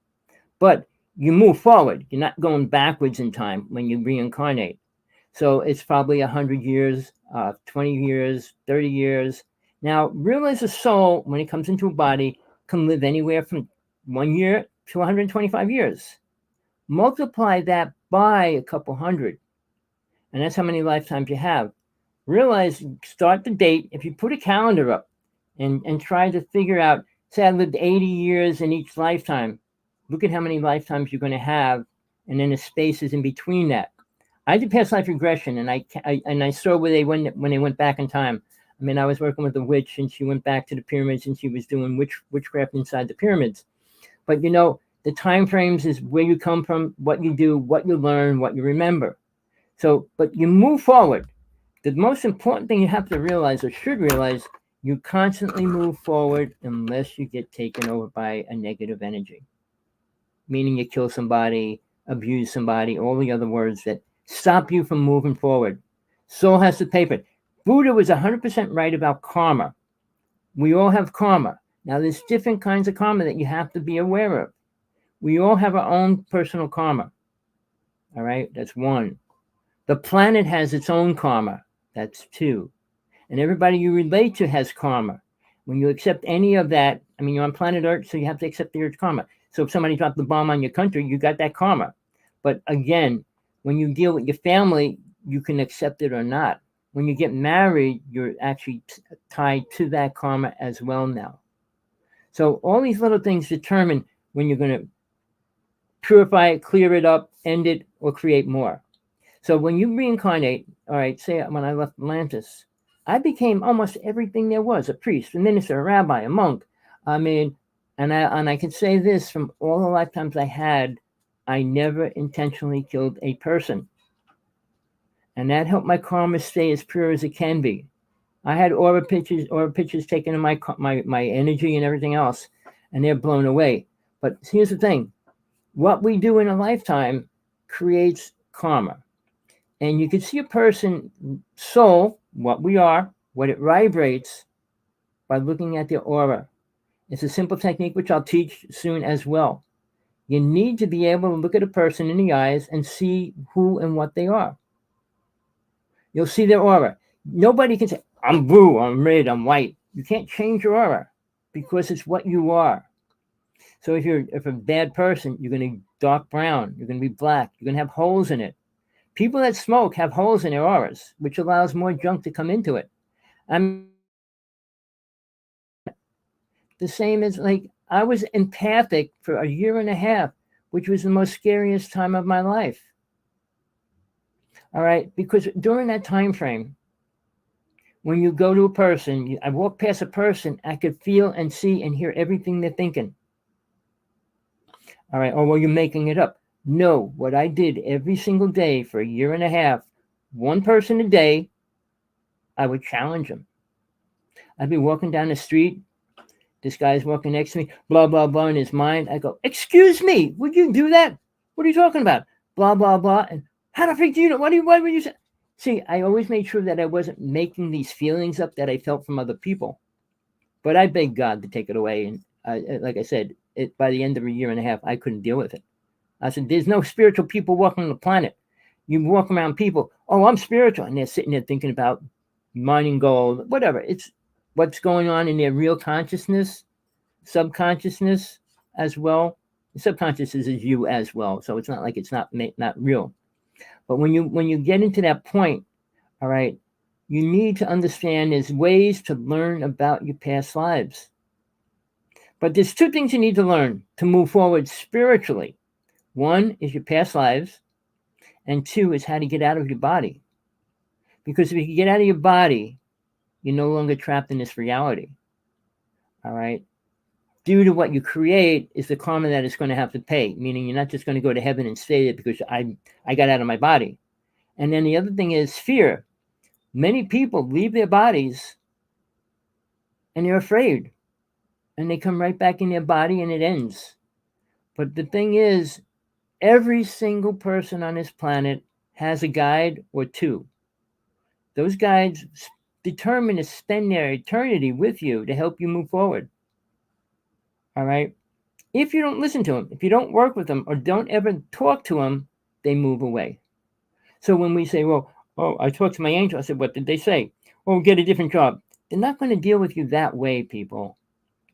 But you move forward. You're not going backwards in time when you reincarnate. So it's probably 100 years, 20 years, 30 years. Now, realize a soul, when it comes into a body, can live anywhere from 1 year to 125 years. Multiply that by a couple hundred, and that's how many lifetimes you have. Realize, start the date. If you put a calendar up and try to figure out, say I lived 80 years in each lifetime, look at how many lifetimes you're going to have, and then the spaces in between that. I did past life regression, and I saw where they went when they went back in time. I mean, I was working with a witch, and she went back to the pyramids, and she was doing witchcraft inside the pyramids. But you know, the time frames is where you come from, what you do, what you learn, what you remember. So, but you move forward. The most important thing you have to realize, or should realize, you constantly move forward unless you get taken over by a negative energy, meaning you kill somebody, abuse somebody, all the other words that stop you from moving forward. Soul has to pay for it. Buddha was 100% right about karma. We all have karma. Now, there's different kinds of karma that you have to be aware of. We all have our own personal karma. All right, that's one. The planet has its own karma. That's two. And everybody you relate to has karma. When you accept any of that, I mean, you're on planet Earth, so you have to accept the Earth's karma. So if somebody dropped the bomb on your country, you got that karma. But again, when you deal with your family, you can accept it or not. When you get married, you're actually tied to that karma as well now. So all these little things determine when you're going to purify it, clear it up, end it, or create more. So when you reincarnate, all right, say when I left Atlantis, I became almost everything there was: a priest, a minister, a rabbi, a monk. I mean, and I can say this from all the lifetimes I had, I never intentionally killed a person. And that helped my karma stay as pure as it can be. I had aura pictures taken of my energy and everything else, and they're blown away. But here's the thing: what we do in a lifetime creates karma. And you can see a person soul, what we are, what it vibrates, by looking at their aura. It's a simple technique which I'll teach soon as well. You need to be able to look at a person in the eyes and see who and what they are. You'll see their aura. Nobody can say, I'm blue, I'm red, I'm white. You can't change your aura because it's what you are. So if a bad person, you're going to be dark brown, you're going to be black, you're going to have holes in it. People that smoke have holes in their auras, which allows more junk to come into it. I mean, the same as like I was empathic for a year and a half, which was the most scariest time of my life. All right, because during that time frame, when you go to a person, I walk past a person, I could feel and see and hear everything they're thinking. All right, or well, you're making it up. No, what I did every single day for a year and a half, one person a day, I would challenge them. I'd be walking down the street. This guy's walking next to me, blah, blah, blah, in his mind. I go, excuse me, would you do that? What are you talking about? Blah, blah, blah. And how the freak do you know? Why would you say? See, I always made sure that I wasn't making these feelings up that I felt from other people. But I begged God to take it away. And like I said, by the end of a year and a half, I couldn't deal with it. I said, there's no spiritual people walking on the planet. You walk around people, oh, I'm spiritual. And they're sitting there thinking about mining gold, whatever. It's what's going on in their real consciousness, subconsciousness as well. The subconsciousness is you as well. So it's not like it's not real. But when you get into that point, all right, you need to understand there's ways to learn about your past lives. But there's two things you need to learn to move forward spiritually. One is your past lives, and two is how to get out of your body. Because if you get out of your body, you're no longer trapped in this reality. All right? Due to what you create is the karma that it's going to have to pay, meaning you're not just going to go to heaven and stay there because I got out of my body. And then the other thing is fear. Many people leave their bodies and they're afraid. And they come right back in their body and it ends. But the thing is, every single person on this planet has a guide or two. Those guides determined to spend their eternity with you to help you move forward. All right? If you don't listen to them, if you don't work with them, or don't ever talk to them, they move away. So when we say, well, oh, I talked to my angel, I said, what did they say? Oh, get a different job. They're not going to deal with you that way, people.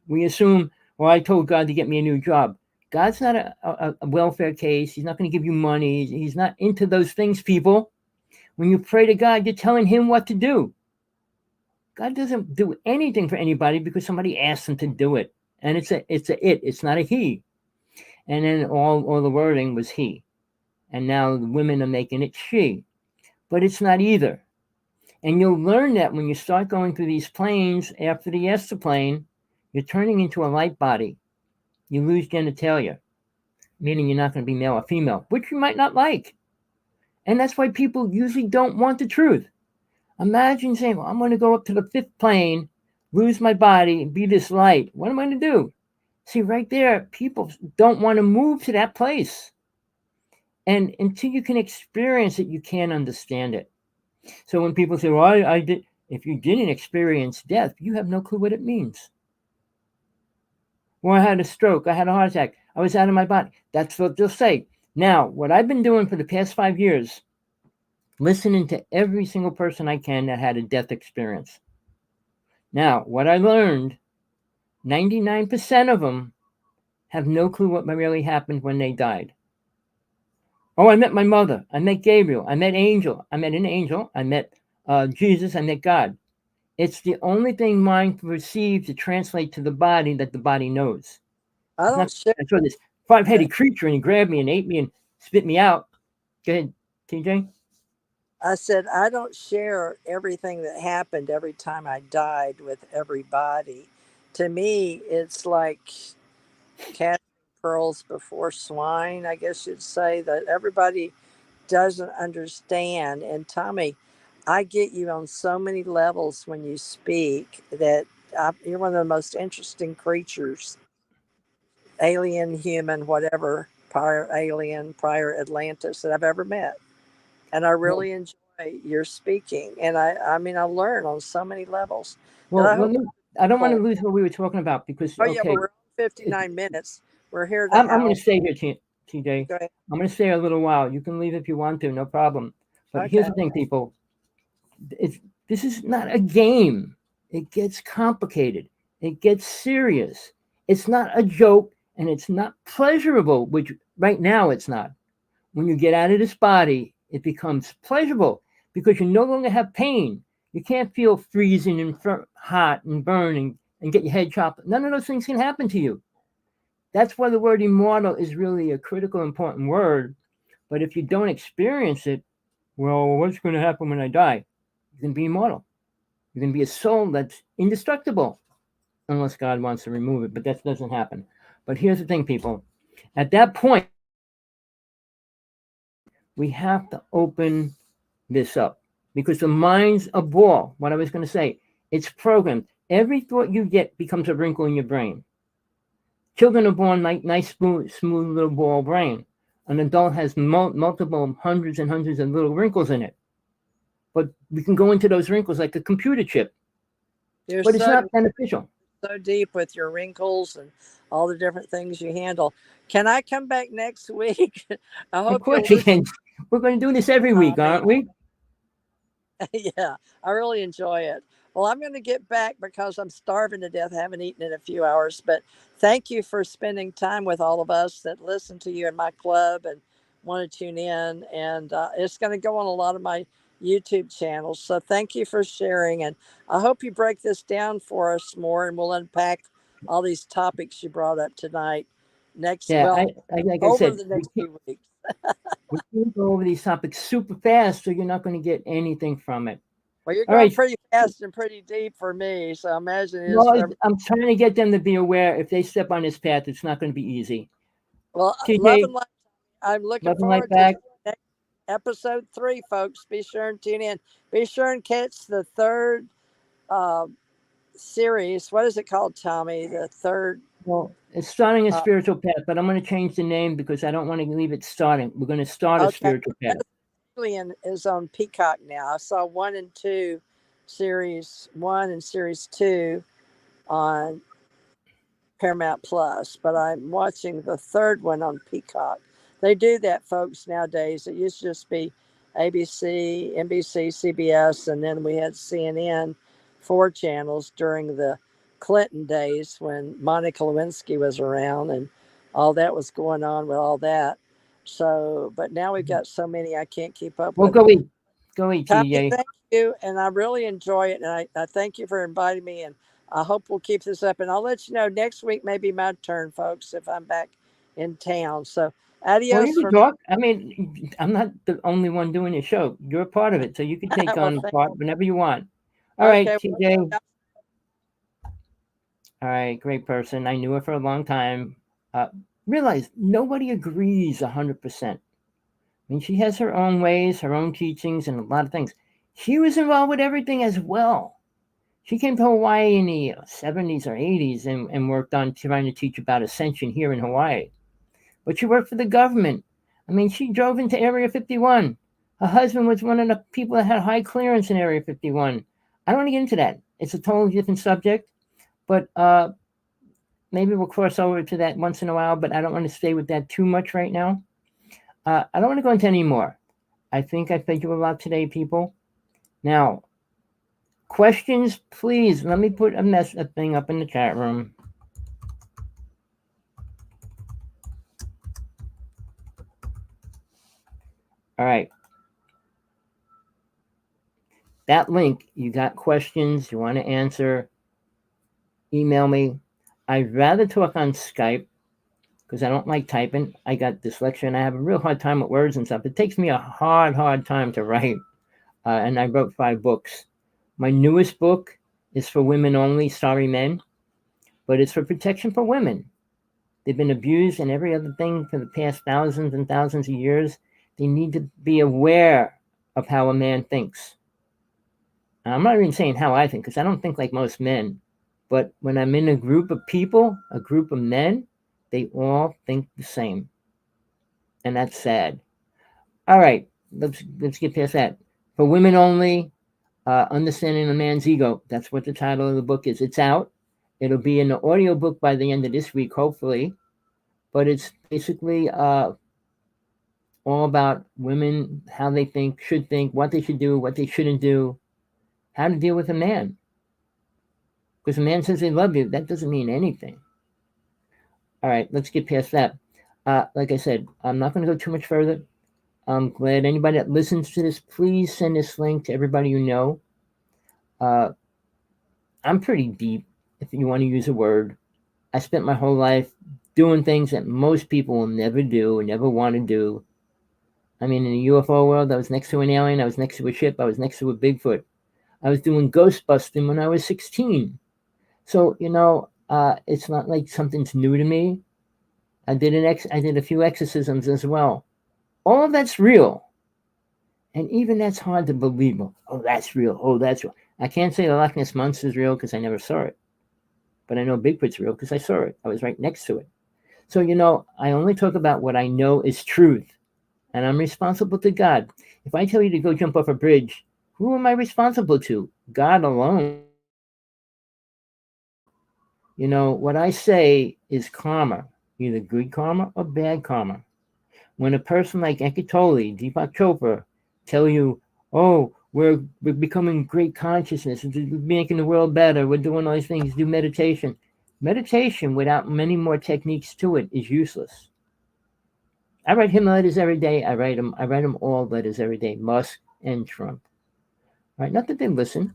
We assume, well, I told God to get me a new job. God's not a welfare case. He's not going to give you money. He's not into those things, people. When you pray to God, you're telling him what to do. God doesn't do anything for anybody because somebody asked him to do it. And it's not a he. And then all the wording was he. And now the women are making it she. But it's not either. And you'll learn that when you start going through these planes after the Esther plane, you're turning into a light body. You lose genitalia, meaning you're not going to be male or female, which you might not like. And that's why people usually don't want the truth. Imagine saying, well, I'm going to go up to the fifth plane, lose my body, and be this light. What am I going to do? See, right there, people don't want to move to that place. And until you can experience it, you can't understand it. So when people say, well, I did, if you didn't experience death, you have no clue what it means. Well, I had a stroke. I had a heart attack. I was out of my body. That's what they'll say. Now, what I've been doing for the past 5 years, listening to every single person I can that had a death experience. Now, what I learned, 99% of them have no clue what really happened when they died. Oh, I met my mother. I met Gabriel. I met Angel. I met an angel. I met Jesus. I met God. It's the only thing mind can receive to translate to the body that the body knows. I don't share. I saw this 5-headed creature and he grabbed me and ate me and spit me out. Go ahead, TJ. I said, I don't share everything that happened every time I died with everybody. To me, it's like casting pearls before swine, I guess you'd say, that everybody doesn't understand. And Tommy, I get you on so many levels when you speak that you're one of the most interesting creatures, alien, human, whatever, prior alien, prior Atlantis that I've ever met. And I really enjoy your speaking. And I mean, I learn on so many levels. Well, I don't want to lose what we were talking about because, yeah, we're on 59 minutes. We're here. I'm going to stay here, TJ. Go ahead. I'm going to stay a little while. You can leave if you want to, no problem. But here's the thing, people. This is not a game. It gets complicated. It gets serious. It's not a joke, and it's not pleasurable, which right now it's not. When you get out of this body, it becomes pleasurable because you no longer have pain. You can't feel freezing and hot and burning and get your head chopped. None of those things can happen to you. That's why the word immortal is really a critical, important word. But if you don't experience it, well, what's going to happen when I die? You can be immortal. You can be a soul that's indestructible, unless God wants to remove it. But that doesn't happen. But here's the thing, people. At that point, we have to open this up because the mind's a ball. What I was going to say, it's programmed. Every thought you get becomes a wrinkle in your brain. Children are born like nice, smooth little ball brain. An adult has multiple hundreds and hundreds of little wrinkles in it. But we can go into those wrinkles like a computer chip. But it's not beneficial. so deep with your wrinkles and all the different things you handle. Can I come back next week? I Of hope you'll course you listen, can. We're going to do this every week, Tommy. aren't we? Yeah, I really enjoy it. Well, I'm going to get back because I'm starving to death. I haven't eaten in a few hours, but thank you for spending time with all of us that listen to you in my club and want to tune in. And it's going to go on a lot of my YouTube channels. So thank you for sharing. And I hope you break this down for us more and we'll unpack all these topics you brought up tonight next, Yeah, well, like I over said, the next few weeks. we can't go over these topics super fast, so you're not going to get anything from it. Well, you're All going right. pretty fast and pretty deep for me. So I imagine it is No, for everybody. I'm trying to get them to be aware if they step on this path, it's not going to be easy. Well, love TJ, and light. I'm looking love and light forward to back. next episode 3, folks. Be sure and tune in. Be sure and catch the third uh, series. What is it called, Tommy? The third. Well, it's starting a Uh, spiritual path, but I'm going to change the name because I don't want to leave it starting. We're going to start a okay. spiritual path. Alien is on Peacock now. I saw 1 and 2, series 1 and series 2 on Paramount Plus, but I'm watching the third one on Peacock. They do that, folks, nowadays. It used to just be ABC, NBC, CBS, and then we had CNN, 4 channels during the Clinton days when Monica Lewinsky was around and all that was going on with all that. So, but now we've got so many I can't keep up Well, with them. go eat, Tommy, TJ. thank you. And I really enjoy it. And I thank you for inviting me. And I hope we'll keep this up. And I'll let you know next week, maybe my turn, folks, if I'm back in town. So Well, you adios can for talk. I mean, I'm not the only one doing the show. You're a part of it, so you can take well, on thank part whenever you want. All right, Okay. TJ. All right, great person. I knew her for a long time. Uh, realize nobody agrees 100%. I mean, she has her own ways, her own teachings, and a lot of things. She was involved with everything as well. She came to Hawaii in the 70s or 80s and worked on trying to teach about ascension here in Hawaii. But she worked for the government. I mean, she drove into Area 51. Her husband was one of the people that had high clearance in Area 51. I don't want to get into that. It's a totally different subject, but maybe we'll cross over to that once in a while, but I don't want to stay with that too much right now. I don't want to go into any more. I think I fed you a lot today, people. Now, questions, please. Let me put a thing up in the chat room. All right. That link, you got questions, you want to answer, email me. I'd rather talk on Skype because I don't like typing. I got dyslexia and I have a real hard time with words and stuff. It takes me a hard time to write. And I wrote 5 books. My newest book is for women only, sorry men, but it's for protection for women. They've been abused and every other thing for the past thousands and thousands of years. They need to be aware of how a man thinks. And I'm not even saying how I think, because I don't think like most men. But when I'm in a group of people, a group of men, they all think the same. And that's sad. All right, let's get past that. For women only, understanding a man's ego. That's what the title of the book is. It's out. It'll be in the audio book by the end of this week, hopefully. But it's basically all about women, how they think, what they should do, what they shouldn't do, how to deal with a man. Because a man says they love you, that doesn't mean anything. All right, let's get past that. Like I said, I'm not going to go too much further. I'm glad anybody that listens to this, please send this link to everybody you know. I'm pretty deep, if you want to use a word. I spent my whole life doing things that most people will never do and never want to do. I mean, in the UFO world, I was next to an alien, I was next to a ship, I was next to a Bigfoot. I was doing ghost busting when I was 16. So, it's not like something's new to me. I did a few exorcisms as well. All of that's real. And even that's hard to believe. Oh, that's real. Oh, that's real. I can't say the Loch Ness Monster is real because I never saw it. But I know Bigfoot's real because I saw it. I was right next to it. So, I only talk about what I know is truth. And I'm responsible to God. If I tell you to go jump off a bridge, who am I responsible to? God alone. What I say is karma, either good karma or bad karma. When a person like Eckhart Tolle, Deepak Chopra, tell you, oh, we're becoming great consciousness, we're making the world better, we're doing all these things, do meditation. Meditation without many more techniques to it is useless. I write him letters every day. I write them all letters every day, Musk and Trump. Right? Not that they listen,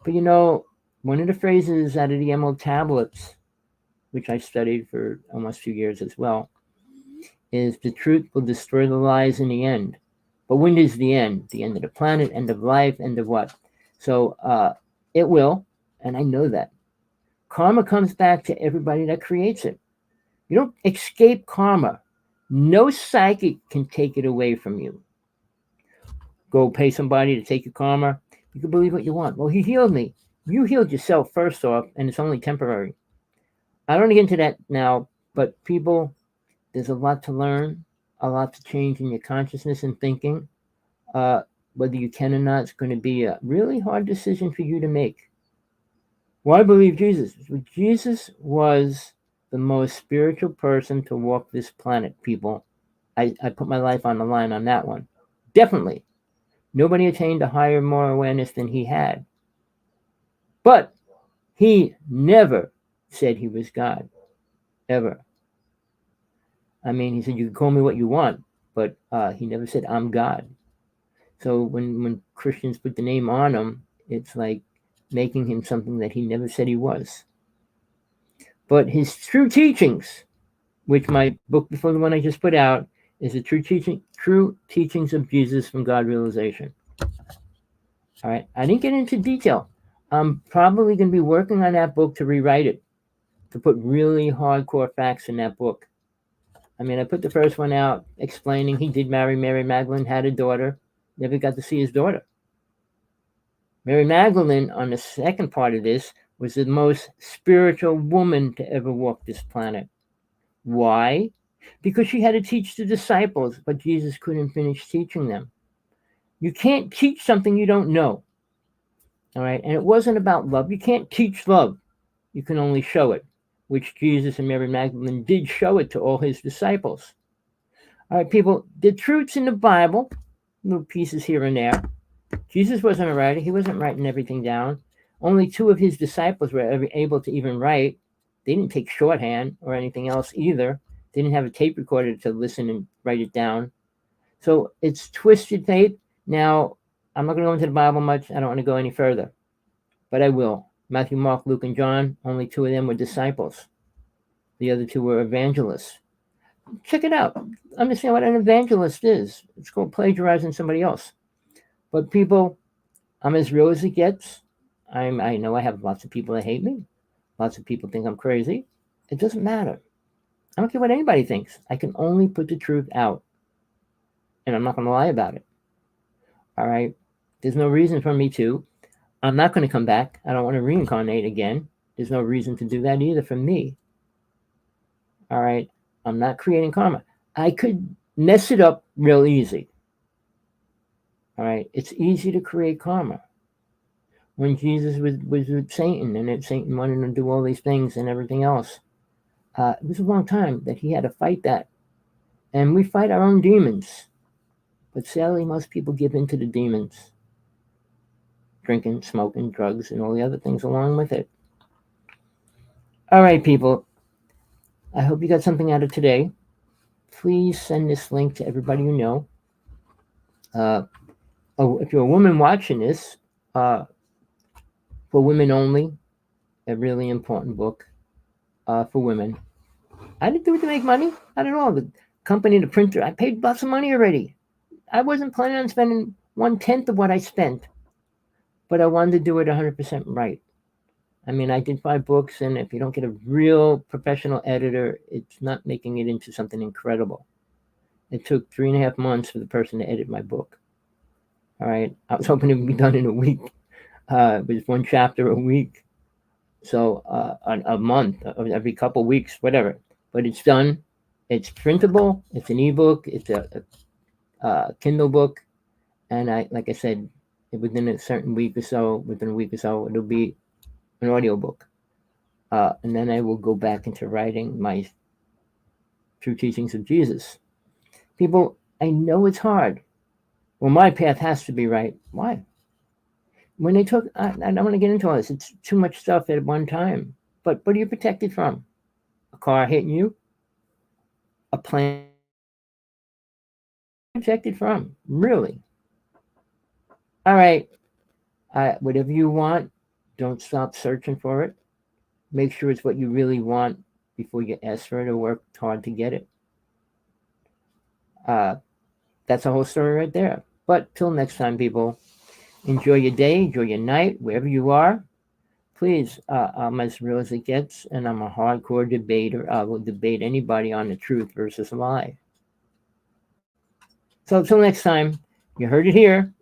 but one of the phrases out of the Emerald tablets, which I studied for almost 2 years as well, is the truth will destroy the lies in the end. But when is the end? The end of the planet, end of life, end of what? So it will, and I know that. Karma comes back to everybody that creates it. You don't escape karma. No psychic can take it away from you. Go pay somebody to take your karma. You can believe what you want. Well, he healed me. You healed yourself first off, and it's only temporary. I don't want to get into that now, but people, there's a lot to learn, a lot to change in your consciousness and thinking. Whether you can or not, it's going to be a really hard decision for you to make. Well, I believe Jesus. Jesus was the most spiritual person to walk this planet, people. I put my life on the line on that one. Definitely. Nobody attained a higher, more awareness than he had. But he never said he was God. Ever. I mean, he said, you can call me what you want, but he never said, I'm God. So when Christians put the name on him, it's like making him something that he never said he was. But his true teachings, which my book before the one I just put out, is the true teachings of Jesus from God Realization. All right. I didn't get into detail. I'm probably going to be working on that book to rewrite it, to put really hardcore facts in that book. I mean, I put the first one out explaining he did marry Mary Magdalene, had a daughter, never got to see his daughter. Mary Magdalene, on the second part of this, was the most spiritual woman to ever walk this planet. Why? Because she had to teach the disciples, but Jesus couldn't finish teaching them. You can't teach something you don't know. All right. And it wasn't about love. You can't teach love. You can only show it, which Jesus and Mary Magdalene did show it to all his disciples. All right, people, the truth's in the Bible, little pieces here and there. Jesus wasn't a writer. He wasn't writing everything down. Only 2 of his disciples were able to even write. They didn't take shorthand or anything else either. They didn't have a tape recorder to listen and write it down. So it's twisted tape. Now, I'm not going to go into the Bible much. I don't want to go any further. But I will. Matthew, Mark, Luke, and John, only 2 of them were disciples. The other 2 were evangelists. Check it out. Understand what an evangelist is. It's called plagiarizing somebody else. But people, I'm as real as it gets. I know I have lots of people that hate me. Lots of people think I'm crazy. It doesn't matter. I don't care what anybody thinks. I can only put the truth out. And I'm not going to lie about it. All right? There's no reason for me to. I'm not going to come back. I don't want to reincarnate again. There's no reason to do that either for me. All right? I'm not creating karma. I could mess it up real easy. All right? It's easy to create karma. When Jesus was with Satan, and Satan wanted to do all these things and everything else, it was a long time that he had to fight that. And we fight our own demons. But sadly, most people give in to the demons. Drinking, smoking, drugs, and all the other things along with it. All right, people. I hope you got something out of today. Please send this link to everybody you know. If you're a woman watching this, for women only, a really important book for women. I didn't do it to make money. Not at all. The company, the printer, I paid lots of money already. I wasn't planning on spending 1/10 of what I spent, but I wanted to do it 100% right. I mean, I did 5 books, and if you don't get a real professional editor, it's not making it into something incredible. It took 3.5 months for the person to edit my book. All right. I was hoping it would be done in a week. It was 1 chapter a week. So a month, every couple of weeks, whatever. But it's done. It's printable. It's an ebook. It's a Kindle book. And like I said, within a certain week or so, it'll be an audio book. and then I will go back into writing my true teachings of Jesus. People, I know it's hard. Well, my path has to be right. Why? When they took, I don't want to get into all this. It's too much stuff at one time. But what are you protected from? A car hitting you? A plane? Protected from? Really? All right. Whatever you want, don't stop searching for it. Make sure it's what you really want before you ask for it or work hard to get it. Uh, that's a whole story right there. But till next time, people, enjoy your day, enjoy your night, wherever you are. Please, I'm as real as it gets, and I'm a hardcore debater. I will debate anybody on the truth versus a lie. So, till next time, you heard it here.